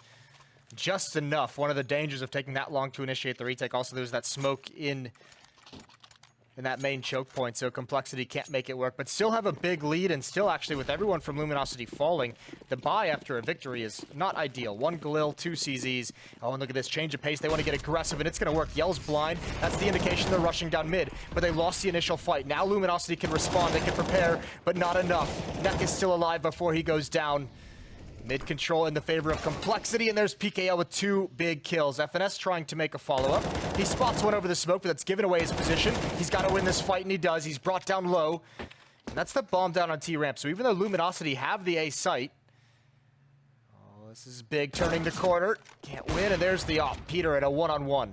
enough. One of the dangers of taking that long to initiate the retake. Also, there was that smoke in that main choke point, so compLexity can't make it work, but still have a big lead, and still actually with everyone from Luminosity falling, the buy after a victory is not ideal. 1 Galil, 2 CZs. Oh, and look at this change of pace. They want to get aggressive, and it's going to work. Yell's blind. That's the indication they're rushing down mid, but they lost the initial fight. Now Luminosity can respond. They can prepare, but not enough. Neck is still alive before he goes down. Mid control in the favor of compLexity, and there's PKL with 2 big kills. FNS trying to make a follow-up. He spots one over the smoke, but that's given away his position. He's got to win this fight, and he does. He's brought down low. And that's the bomb down on T-ramp. So even though Luminosity have the A site, oh, this is big, turning the corner. Can't win, and there's the op. Peter at a 1-on-1.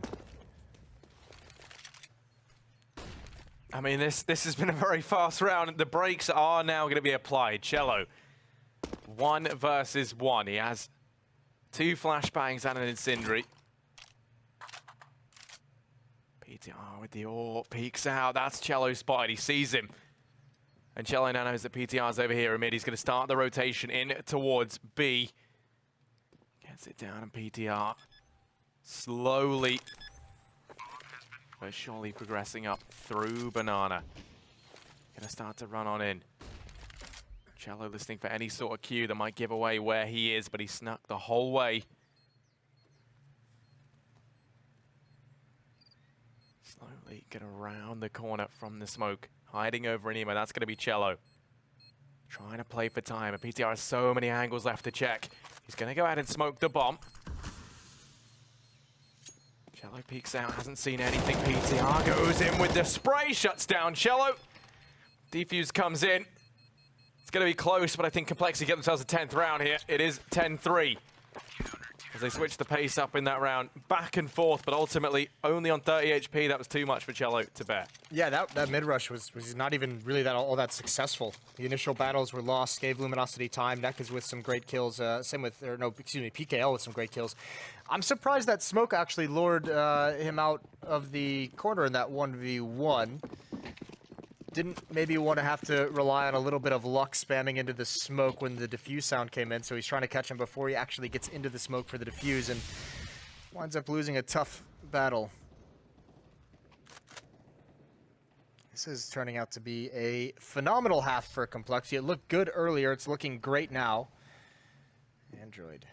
I mean, this has been a very fast round. The brakes are now going to be applied. Cello, 1 versus 1. He has 2 flashbangs and an incendiary. PTR with the orb, peeks out. That's Cello spotted. He sees him. And Cello now knows that PTR's over here amid. He's going to start the rotation in towards B. Gets it down, and PTR slowly but surely progressing up through Banana. Going to start to run on in. Cello listening for any sort of cue that might give away where he is, but he snuck the whole way. Slowly get around the corner from the smoke. Hiding over an emo. That's going to be Cello. Trying to play for time. And PTR has so many angles left to check. He's going to go ahead and smoke the bomb. Cello peeks out. Hasn't seen anything. PTR goes in with the spray. Shuts down Cello. Defuse comes in. It's going to be close, but I think compLexity get themselves a 10th round here. It is 10-3. As they switch the pace up in that round, back and forth, but ultimately only on 30 HP. That was too much for Cello to bear. Yeah, that mid-rush was not even really all that successful. The initial battles were lost, gave Luminosity time. Nekus with some great kills. Same with, PKL with some great kills. I'm surprised that Smoke actually lured him out of the corner in that 1v1. Didn't maybe want to have to rely on a little bit of luck spamming into the smoke when the defuse sound came in, so he's trying to catch him before he actually gets into the smoke for the defuse and winds up losing a tough battle. This is turning out to be a phenomenal half for compLexity. It looked good earlier, it's looking great now. Android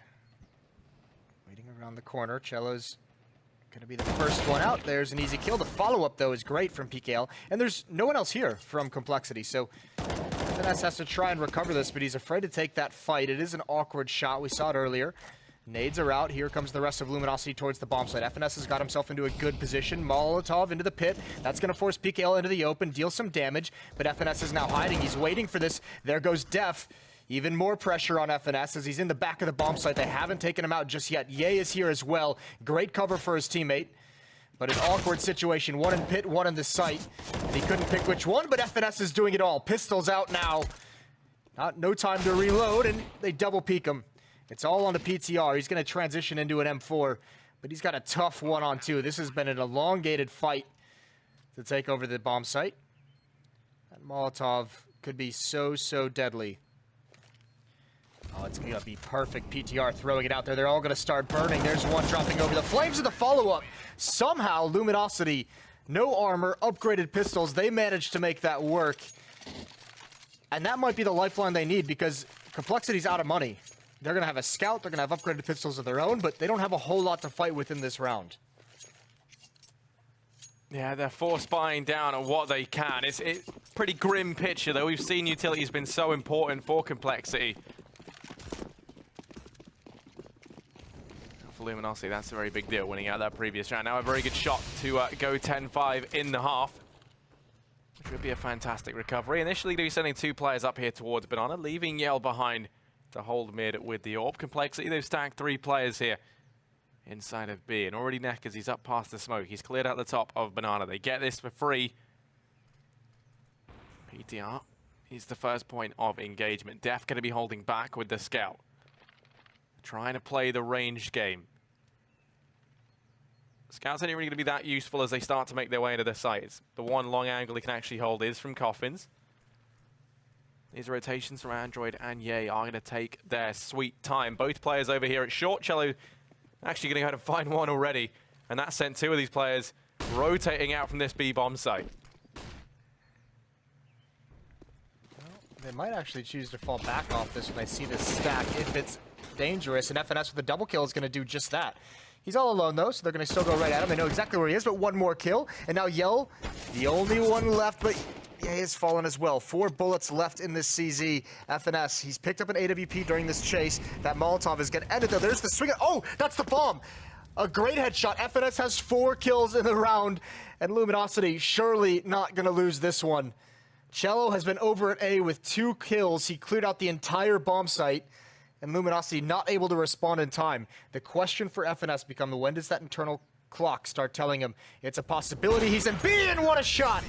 waiting around the corner. Cello's gonna be the first one out. There's an easy kill. The follow-up, though, is great from PKL. And there's no one else here from compLexity, so FNS has to try and recover this, but he's afraid to take that fight. It is an awkward shot. We saw it earlier. Nades are out. Here comes the rest of Luminosity towards the bomb site. FNS has got himself into a good position. Molotov into the pit. That's going to force PKL into the open, deal some damage, but FNS is now hiding. He's waiting for this. There goes Def. Even more pressure on FNS as he's in the back of the bomb site. They haven't taken him out just yet. Ye is here as well. Great cover for his teammate, but an awkward situation. One in pit, one in the site, and he couldn't pick which one, but FNS is doing it all. Pistols out now. No time to reload, and they double peek him. It's all on the PTR. He's going to transition into an M4, but he's got a tough 1-on-2. This has been an elongated fight to take over the bomb site. That Molotov could be so deadly. Oh, it's going to be perfect. PTR throwing it out there. They're all going to start burning. There's one dropping over the flames of the follow-up. Somehow, Luminosity, no armor, upgraded pistols. They managed to make that work. And that might be the lifeline they need because complexity's out of money. They're going to have a scout, they're going to have upgraded pistols of their own, but they don't have a whole lot to fight with in this round. Yeah, they're force buying down on what they can. It's a pretty grim picture, though. We've seen utility's been so important for complexity. For Luminosity, that's a very big deal, winning out that previous round. Now a very good shot to go 10-5 in the half. Which would be a fantastic recovery. Initially, they'll be sending 2 players up here towards Banana, leaving Yell behind to hold mid with the AWP. complexity, they've stacked 3 players here inside of B. And already Neckers, he's up past the smoke. He's cleared out the top of Banana. They get this for free. PTR is the first point of engagement. Def going to be holding back with the scout. Trying to play the ranged game. Scouts aren't really going to be that useful as they start to make their way into the sites. The one long angle he can actually hold is from Coffins. These rotations from Android and Ye are going to take their sweet time. Both players over here at short. Cello actually going to go ahead and find one already. And that sent 2 of these players rotating out from this B-bomb site. Well, they might actually choose to fall back off this when they see this stack if it's dangerous. And FNS with the double kill is going to do just that. He's all alone, though, so they're going to still go right at him. They know exactly where he is, but one more kill. And now Yell, the only one left, but Ye has fallen as well. 4 bullets left in this CZ. FNS, he's picked up an AWP during this chase. That Molotov is going to end it, though. There's the swing. Oh, that's the bomb. A great headshot. FNS has 4 kills in the round, and Luminosity surely not going to lose this one. Cello has been over at A with 2 kills. He cleared out the entire bomb site, and Luminosity not able to respond in time. The question for FNS becomes, when does that internal clock start telling him it's a possibility? He's in B, and what a shot!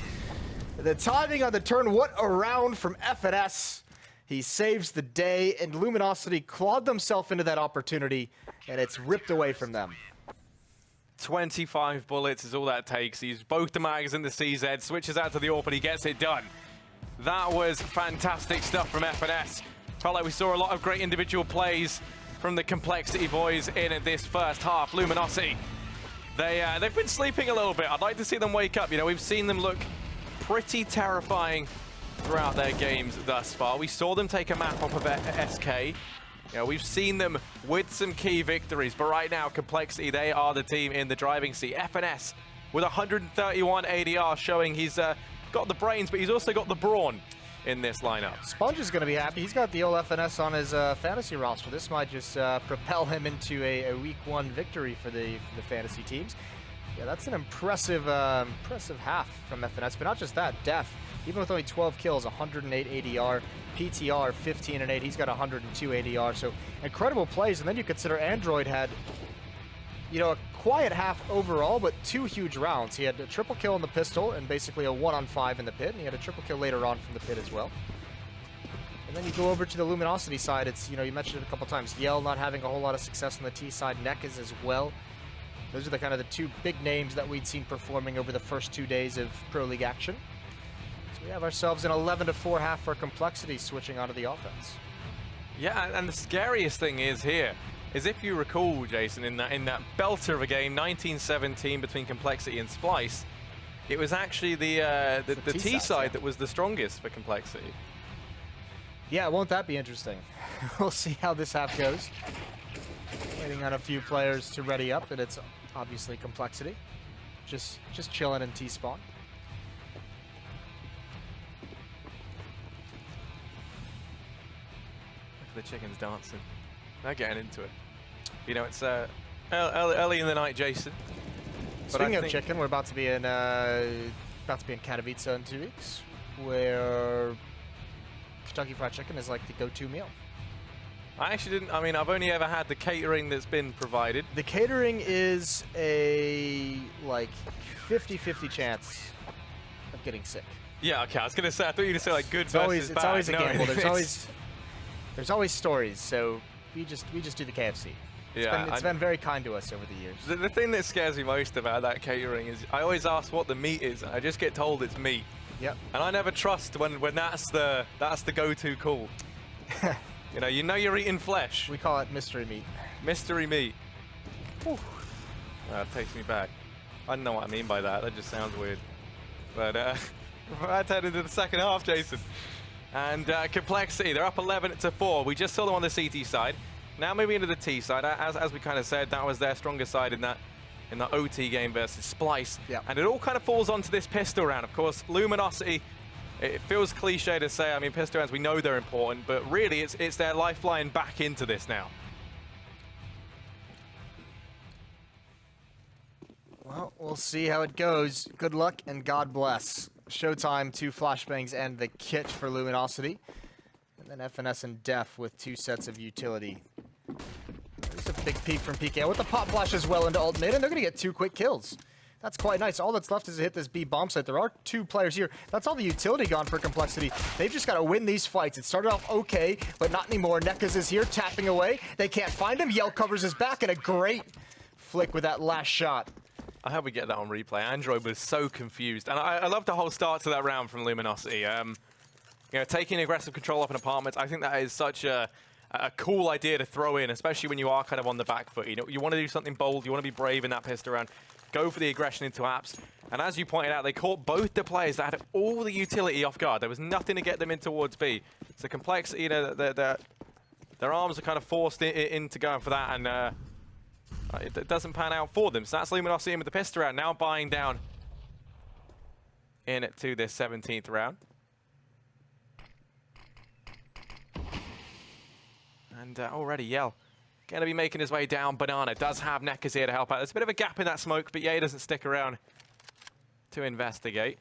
The timing on the turn, what a round from FNS. He saves the day, and Luminosity clawed themselves into that opportunity, and it's ripped away from them. 25 bullets is all that takes. He's both the mags and the CZ, switches out to the AWP, and he gets it done. That was fantastic stuff from FNS. Felt like we saw a lot of great individual plays from the complexity boys in this first half. Luminosity, they've been sleeping a little bit. I'd like to see them wake up. You know, we've seen them look pretty terrifying throughout their games thus far. We saw them take a map off of SK. You know, we've seen them with some key victories, but right now, complexity, they are the team in the driving seat. FNS with 131 ADR, showing he's got the brains, but he's also got the brawn in this lineup. Sponge is going to be happy. He's got the old FNS on his fantasy roster. This might just propel him into a week 1 victory for the fantasy teams. Yeah, that's an impressive half from FNS, but not just that. Def, even with only 12 kills, 108 ADR, PTR 15 and 8. He's got 102 ADR, so incredible plays. And then you consider Android had, you know, a quiet half overall, but 2 huge rounds. He had a triple kill in the pistol and basically a 1-on-5 in the pit, and he had a triple kill later on from the pit as well. And then you go over to the Luminosity side. It's, you know, you mentioned it a couple times. Yell not having a whole lot of success on the T side. Neckers as well. Those are the kind of the 2 big names that we'd seen performing over the first 2 days of Pro League action. So we have ourselves an 11-4 half for complexity, switching onto the offense. Yeah, and the scariest thing is here is, if you recall, Jason, in that belter of a game, 1917 between complexity and Splice, it was actually the T side that was the strongest for complexity. Yeah, won't that be interesting? We'll see how this half goes. Waiting on a few players to ready up, and it's obviously complexity. Just chilling in T-spawn. Look at the chickens dancing. They're getting into it. You know, it's early in the night, Jason. But Speaking of chicken, we're about to be in Katowice in 2 weeks, where Kentucky Fried Chicken is like the go-to meal. I actually didn't. I mean, I've only ever had the catering that's been provided. The catering is a like 50-50 chance of getting sick. Yeah, okay. I was gonna say. I thought you were gonna say like good It's versus always bad. it's always a No, gamble. it's- There's always stories. So we just do the KFC. Yeah, It's been very kind to us over the years. The thing that scares me most about that catering is I always ask what the meat is, and I just get told it's meat. Yep. And I never trust when that's the go-to call. you know you're eating flesh. We call it mystery meat. Mystery meat. Whew. That takes me back. I don't know what I mean by that. That just sounds weird. But let's head into the second half, Jason. And compLexity, they're up 11-4. We just saw them on the CT side. Now moving into the T side, as we kind of said, that was their stronger side in that OT game versus Splice. Yep. And it all kind of falls onto this pistol round. Of course, Luminosity, it feels cliche to say, I mean, pistol rounds, we know they're important, but really it's their lifeline back into this now. Well, we'll see how it goes. Good luck and God bless. Showtime, 2 flashbangs and the kit for Luminosity. And then FNS and Def with 2 sets of utility. There's a big peek from PK with the pop flash as well into ult mid, and they're going to get 2 quick kills. That's quite nice. All that's left is to hit this B bomb site. There are 2 players here. That's all the utility gone for compLexity. They've just got to win these fights. It started off okay, but not anymore. Nekas is here, tapping away. They can't find him. Yell covers his back, and a great flick with that last shot. I hope we get that on replay. Android was so confused. And I love the whole start to that round from Luminosity. You know, taking aggressive control of an apartment, I think that is such a cool idea to throw in, especially when you are kind of on the back foot. You know, you want to do something bold, you want to be brave in that pistol round. Go for the aggression into apps. And as you pointed out, they caught both the players that had all the utility off guard. There was nothing to get them in towards B. So compLexity, you know, their arms are kind of forced into going for that, and it doesn't pan out for them. So that's Luminosity in with the pistol round, now buying down in to this 17th round. And already Yell going to be making his way down. Banana does have Nekas here to help out. There's a bit of a gap in that smoke, but yeah, he doesn't stick around to investigate.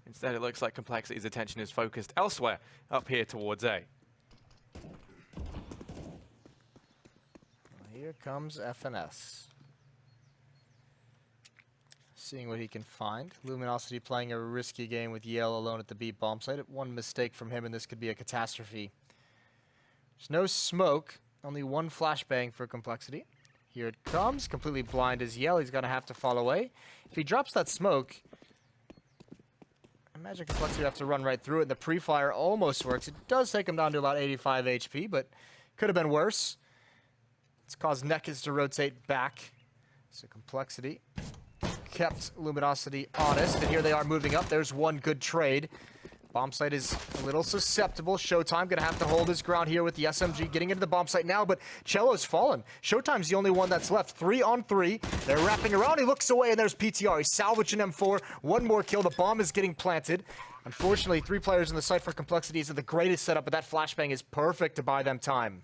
Instead, it looks like compLexity's attention is focused elsewhere up here towards A. Here comes FNS. Seeing what he can find. Luminosity playing a risky game with Yale alone at the B bomb site. One mistake from him and this could be a catastrophe. There's no smoke, only 1 flashbang for compLexity. Here it comes, completely blind as Yale. He's gonna have to fall away. If he drops that smoke, I imagine compLexity would have to run right through it, and the pre-fire almost works. It does take him down to about 85 HP, but could have been worse. It's caused Nekas to rotate back. So compLexity kept Luminosity honest, and here they are moving up. There's 1 good trade. Bomb site is a little susceptible. Showtime gonna have to hold his ground here with the SMG getting into the bomb site now, but Cello's fallen. Showtime's the only one that's left. 3 on 3. They're wrapping around. He looks away, and there's PTR. He's salvaging M4. 1 more kill. The bomb is getting planted. Unfortunately, 3 players in the site for compLexity isn't the greatest setup, but that flashbang is perfect to buy them time.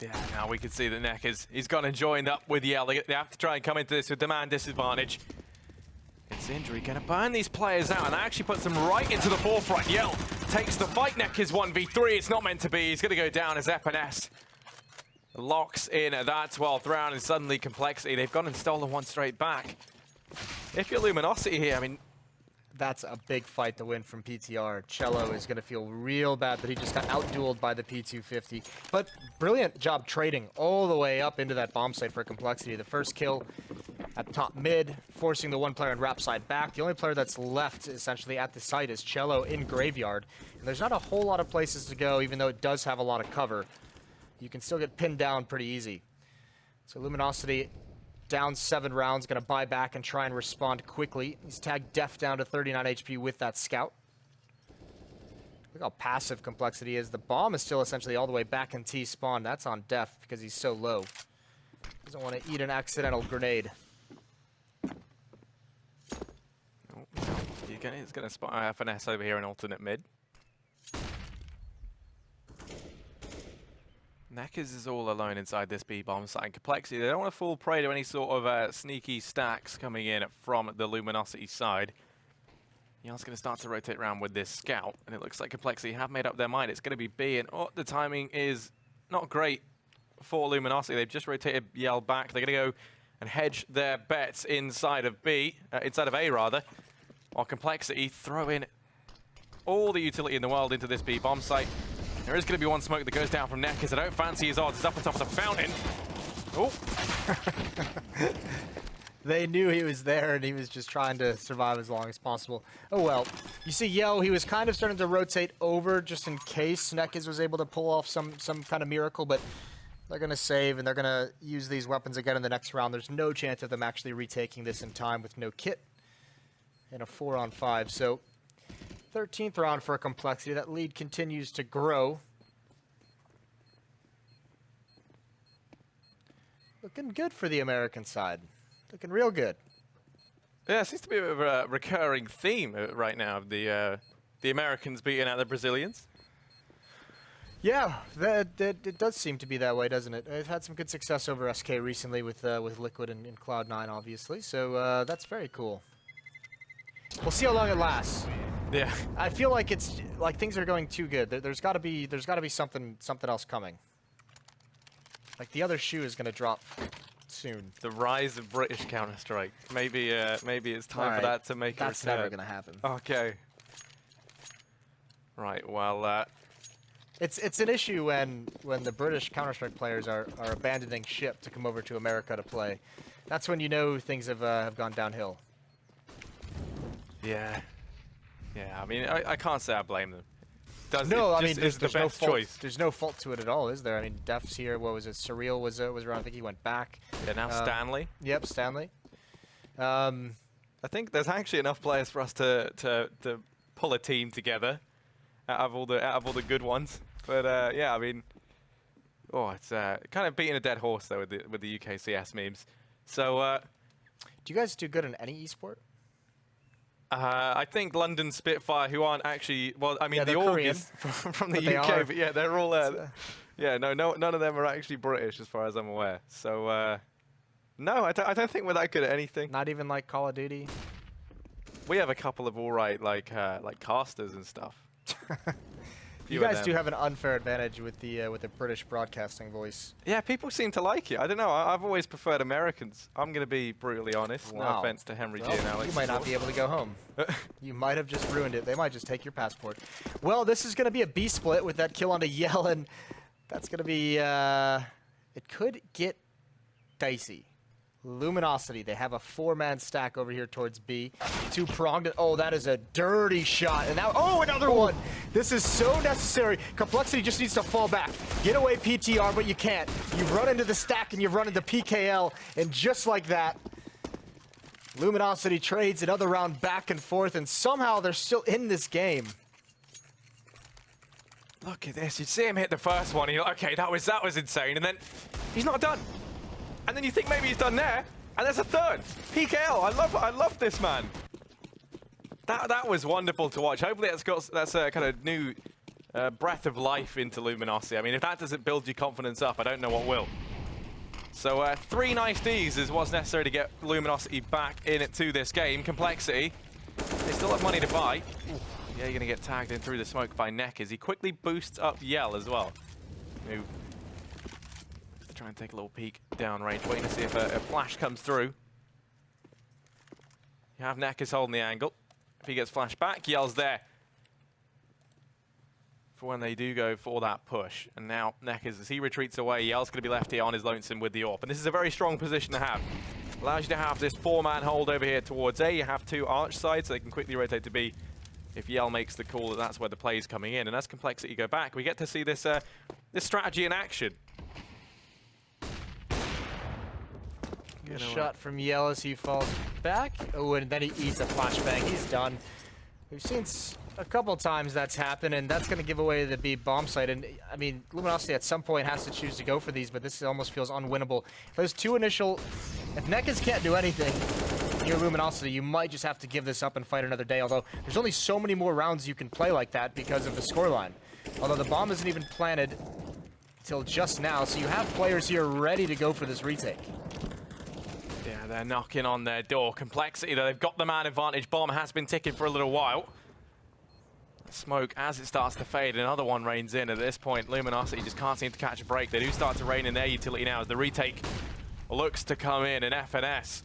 Yeah, now we can see that Nekas, he's gone and joined up with Yell. They have to try and come into this with demand disadvantage. It's injury going to burn these players out, and that actually puts them right into the forefront. Yell takes the fight. Nekas 1v3. It's not meant to be. He's going to go down as FNS locks in at that 12th round, and suddenly compLexity, they've gone and stolen 1 straight back. If you're Luminosity here, I mean, That's a big fight to win from PTR. Cello is going to feel real bad that he just got out-dueled by the P250. But brilliant job trading all the way up into that bomb site for compLexity. The first kill at top mid, forcing the 1 player in wrap side back. The only player that's left essentially at the site is Cello in Graveyard. And there's not a whole lot of places to go, even though it does have a lot of cover. You can still get pinned down pretty easy. So Luminosity down 7 rounds, going to buy back and try and respond quickly. He's tagged Def down to 39 HP with that scout. Look how passive compLexity is. The bomb is still essentially all the way back in T-spawn. That's on Def because he's so low. Doesn't want to eat an accidental grenade. He's going to spot FNS over here in alternate mid. Neckers is all alone inside this B-bomb site. compLexity, they don't want to fall prey to any sort of sneaky stacks coming in from the Luminosity side. Yale's going to start to rotate around with this scout, and it looks like compLexity have made up their mind. It's going to be B, and the timing is not great for Luminosity. They've just rotated Yale back. They're going to go and hedge their bets inside of inside of A rather, while compLexity throw in all the utility in the world into this B-bomb site. There is going to be one smoke that goes down from Neckers. I don't fancy his odds. It's up on top of the fountain. Oh. They knew he was there, and he was just trying to survive as long as possible. Oh, well. You see, Yale, he was kind of starting to rotate over just in case Neckers was able to pull off some kind of miracle, but they're going to save, and they're going to use these weapons again in the next round. There's no chance of them actually retaking this in time with no kit and a 4-on-5. So 13th round for compLexity. That lead continues to grow. Looking good for the American side. Looking real good. Yeah, it seems to be a bit of a recurring theme right now of the Americans beating out the Brazilians. Yeah, it does seem to be that way, doesn't it? They've had some good success over SK recently with Liquid and Cloud9, obviously. So that's very cool. We'll see how long it lasts. Yeah, I feel like it's like things are going too good. There's got to be something else coming. Like the other shoe is going to drop soon. the rise of British Counter-Strike. Maybe it's time for that to make a return. That's never going to happen. Okay. Right. Well. It's an issue when the British Counter-Strike players are abandoning ship to come over to America to play. That's when you know things have gone downhill. Yeah. Yeah. I mean, I can't say I blame them. No, I mean, there's the no best fault. choice. There's no fault to it at all, is there? I mean, Def's here. What was it? Surreal was around. I think he went back. Yeah. Now Stanley. Yep, Stanley. I think there's actually enough players for us to pull a team together out of all the good ones. But yeah, I mean, it's kind of beating a dead horse though with the UKCS memes. So, do you guys do good in any esport? I think London Spitfire, who aren't actually, well, I mean, Yeah, the August from the UK, but yeah, they're all, yeah, no, none of them are actually British as far as I'm aware. So, no, I don't think we're that good at anything. Not even like Call of Duty? We have a couple of all right, like casters and stuff. You guys do have an unfair advantage with the British broadcasting voice. Yeah, people seem to like it. I don't know. I've always preferred Americans. I'm going to be brutally honest. Wow. No offense to Henry G Well, and Alex. you might not be able to go home. You might have just ruined it. They might just take your passport. Well, this is going to be a B split with that kill onto Yell, and that's going to be it could get dicey. Luminosity, they have a 4-man stack over here towards B. Two-pronged. Oh, that is a dirty shot. And now, oh, another one. This is so necessary. compLexity just needs to fall back. Get away PTR, but you can't. You've run into the stack and you've run into PKL. And just like that, Luminosity trades another round back and forth, and somehow they're still in this game. Look at this. You see him hit the first one, and you're like, okay, that was insane. And then he's not done. And then you think maybe he's done there, and there's a third. PKL, I love this man. That was wonderful to watch. Hopefully that's a kind of new breath of life into Luminosity. I mean, if that doesn't build your confidence up, I don't know what will. So 3 nice Ds is what's necessary to get Luminosity back into this game. compLexity, they still have money to buy. Ooh, yeah, you're going to get tagged in through the smoke by Neckers. He quickly boosts up Yell as well. Try and take a little peek down range, waiting to see if a flash comes through. You have Neckers holding the angle. If he gets flashed back, Yell's there for when they do go for that push. And now Neckers, as he retreats away, Yell's going to be left here on his lonesome with the AWP. And this is a very strong position to have. Allows you to have this 4-man hold over here towards A. You have 2 arch sides, so they can quickly rotate to B. If Yell makes the call, that's where the play is coming in. And as compLexity go back, we get to see this this strategy in action. Good shot from Yell as he falls back. Oh, and then he eats a flashbang. He's done. We've seen a couple times that's happened, and that's going to give away the B bomb site. And I mean, Luminosity at some point has to choose to go for these, but this almost feels unwinnable. If those 2 initial, if Neckers can't do anything near Luminosity, you might just have to give this up and fight another day. Although there's only so many more rounds you can play like that because of the scoreline. Although the bomb isn't even planted. till just now, so you have players here ready to go for this retake. Yeah, they're knocking on their door. compLexity, though, they've got the man advantage. Bomb has been ticking for a little while. Smoke, as it starts to fade, another one rains in. At this point, Luminosity just can't seem to catch a break. They do start to rain in their utility now as the retake looks to come in, and FNS.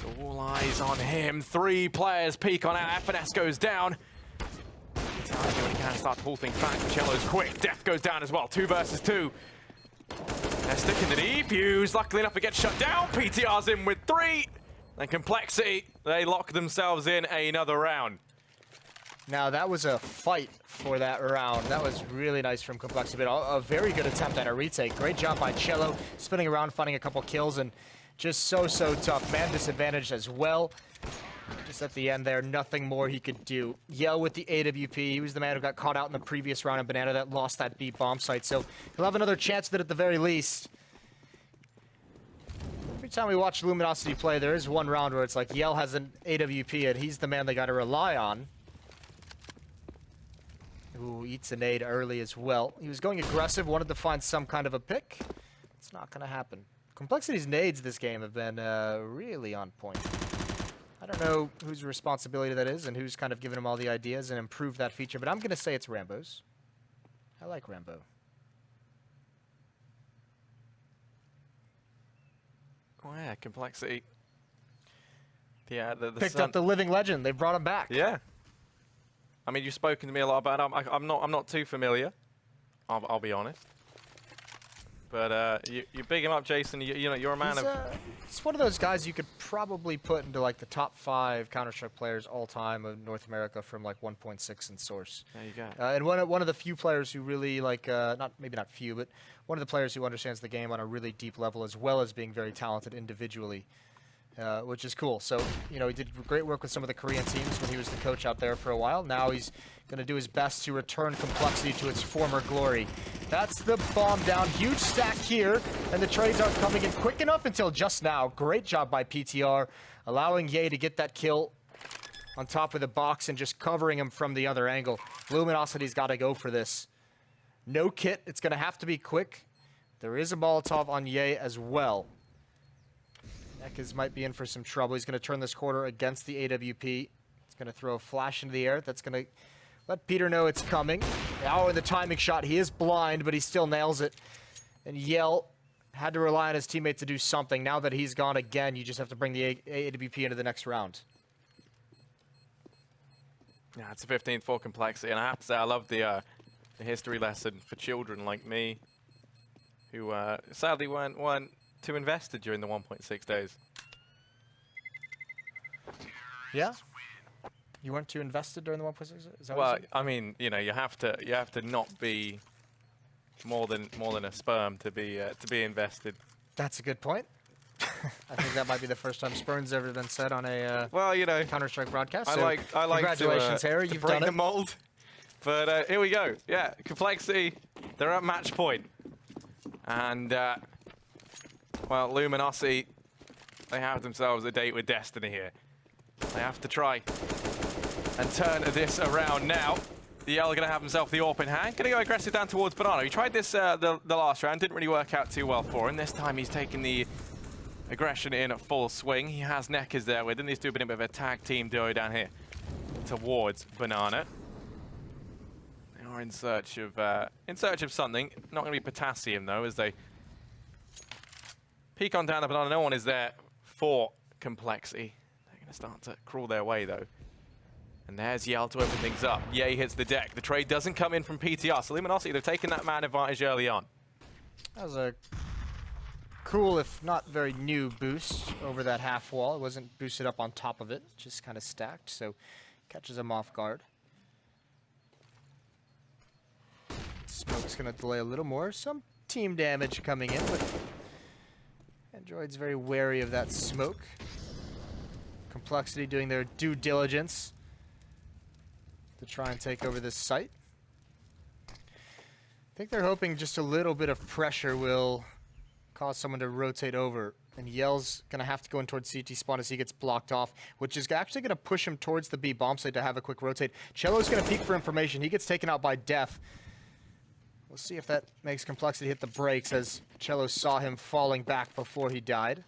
So all eyes on him. 3 players peek on out. FNS goes down. He can start to pull things back. Cello's quick. Death goes down as well. 2 versus 2. They're sticking the defuse. Luckily enough, it gets shut down. PTR's in with 3. And compLexity, they lock themselves in another round. Now, that was a fight for that round. That was really nice from compLexity, but a very good attempt at a retake. Great job by Cello, spinning around, finding a couple kills, and just so tough. Man disadvantaged as well. Just at the end there, nothing more he could do. Yell with the AWP. He was the man who got caught out in the previous round of Banana that lost that B bomb site, so he'll have another chance at it at the very least. Every time we watch Luminosity play, there is one round where it's like Yell has an AWP and he's the man they got to rely on. Ooh, eats a nade early as well. He was going aggressive, wanted to find some kind of a pick. It's not going to happen. compLexity's nades this game have been really on point. I don't know whose responsibility that is and who's kind of given him all the ideas and improved that feature, but I'm going to say it's Rambo's. I like Rambo. Oh yeah, compLexity. Yeah, the Picked up the living legend. They brought him back. Yeah. I mean, you've spoken to me a lot about him. I'm not too familiar. I'll be honest. But you big him up, Jason. You know, you're a man of. It's one of those guys you could probably put into like the top 5 Counter-Strike players all time of North America from like 1.6 in source. There you go. And one of the few players who really like maybe not few, but one of the players who understands the game on a really deep level as well as being very talented individually. Which is cool. So, you know, he did great work with some of the Korean teams when he was the coach out there for a while. Now he's going to do his best to return compLexity to its former glory. That's the bomb down. Huge stack here, and the trades aren't coming in quick enough until just now. Great job by PTR, allowing Ye to get that kill on top of the box and just covering him from the other angle. Luminosity's got to go for this. No kit. It's going to have to be quick. There is a Molotov on Ye as well. Nekaz might be in for some trouble. He's going to turn this quarter against the AWP. He's going to throw a flash into the air. That's going to let Peter know it's coming. Now in the timing shot, he is blind, but he still nails it. And Yell had to rely on his teammate to do something. Now that he's gone again, you just have to bring the AWP into the next round. Yeah, it's a 15th for compLexity, and I have to say I love the history lesson for children like me, who sadly weren't too invested during the 1.6 days. Yeah? You weren't too invested during the 1.6? Is that Well, I mean, you know, you have to not be more than a sperm to be invested. That's a good point. I think that might be the first time sperm's ever been said on a well, you know, Counter-Strike broadcast. I so like congratulations, Harry. to You've break done the it. mold. But here we go. Yeah, compLexity, they're at match point, and well, Luminosity, they have themselves a date with destiny here. They have to try and turn this around now. The Yell going to have himself the AWP in hand. Going to go aggressive down towards Banana. He tried this the last round. Didn't really work out too well for him. This time he's taking the aggression in at full swing. He has Nekaz there with him. These two have been a bit of a tag team duo down here towards Banana. They are in search of something. Not going to be potassium though, as they peek on down the Banana. No one is there for compLexity. They're going to start to crawl their way though. And there's Yell to open things up. Ye hits the deck. The trade doesn't come in from PTR. So Luminosity, they've taken that man advantage early on. That was a cool, if not very new, boost over that half wall. It wasn't boosted up on top of it, just kind of stacked, so catches him off guard. Smoke's going to delay a little more. Some team damage coming in, but Android's very wary of that smoke. compLexity doing their due diligence to try and take over this site. I think they're hoping just a little bit of pressure will cause someone to rotate over. And Yell's going to have to go in towards CT spawn as he gets blocked off, which is actually going to push him towards the B bomb site to have a quick rotate. Cello's going to peek for information. He gets taken out by Def. We'll see if that makes compLexity hit the brakes, as Cello saw him falling back before he died.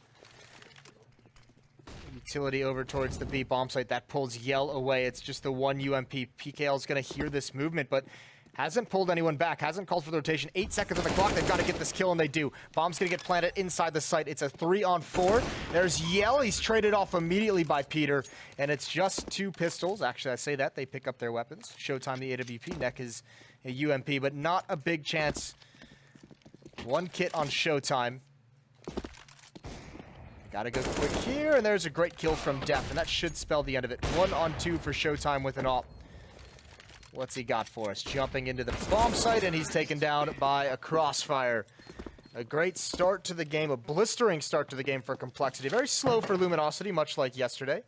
Utility over towards the B bomb site. That pulls Yell away. It's just the one UMP. PKL's going to hear this movement, but hasn't pulled anyone back. Hasn't called for the rotation. 8 seconds on the clock. They've got to get this kill, and they do. Bomb's going to get planted inside the site. It's a 3-on-4. There's Yell. He's traded off immediately by Peter, and it's just 2 pistols. Actually, I say that. They pick up their weapons. Showtime, the AWP. Neck is a UMP, but not a big chance. 1 kit on Showtime. Gotta go quick here, and there's a great kill from Def, and that should spell the end of it. 1-on-2 for Showtime with an AWP. What's he got for us? Jumping into the bomb site, and he's taken down by a crossfire. A great start to the game, a blistering start to the game for compLexity. Very slow for Luminosity, much like yesterday.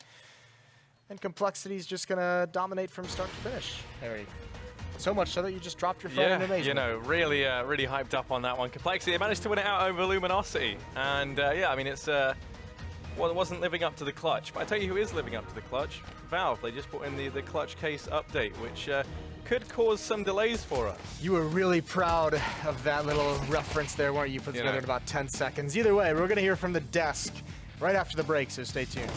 And compLexity's just gonna dominate from start to finish. Harry. So much so that you just dropped your phone in amazement. You know, really hyped up on that one. compLexity, they managed to win it out over Luminosity. And yeah, I mean, it's, well, it wasn't living up to the clutch. But I tell you who is living up to the clutch. Valve. They just put in the clutch case update, which could cause some delays for us. You were really proud of that little reference there, weren't you? Put together in about 10 seconds. Either way, we're going to hear from the desk right after the break, so stay tuned.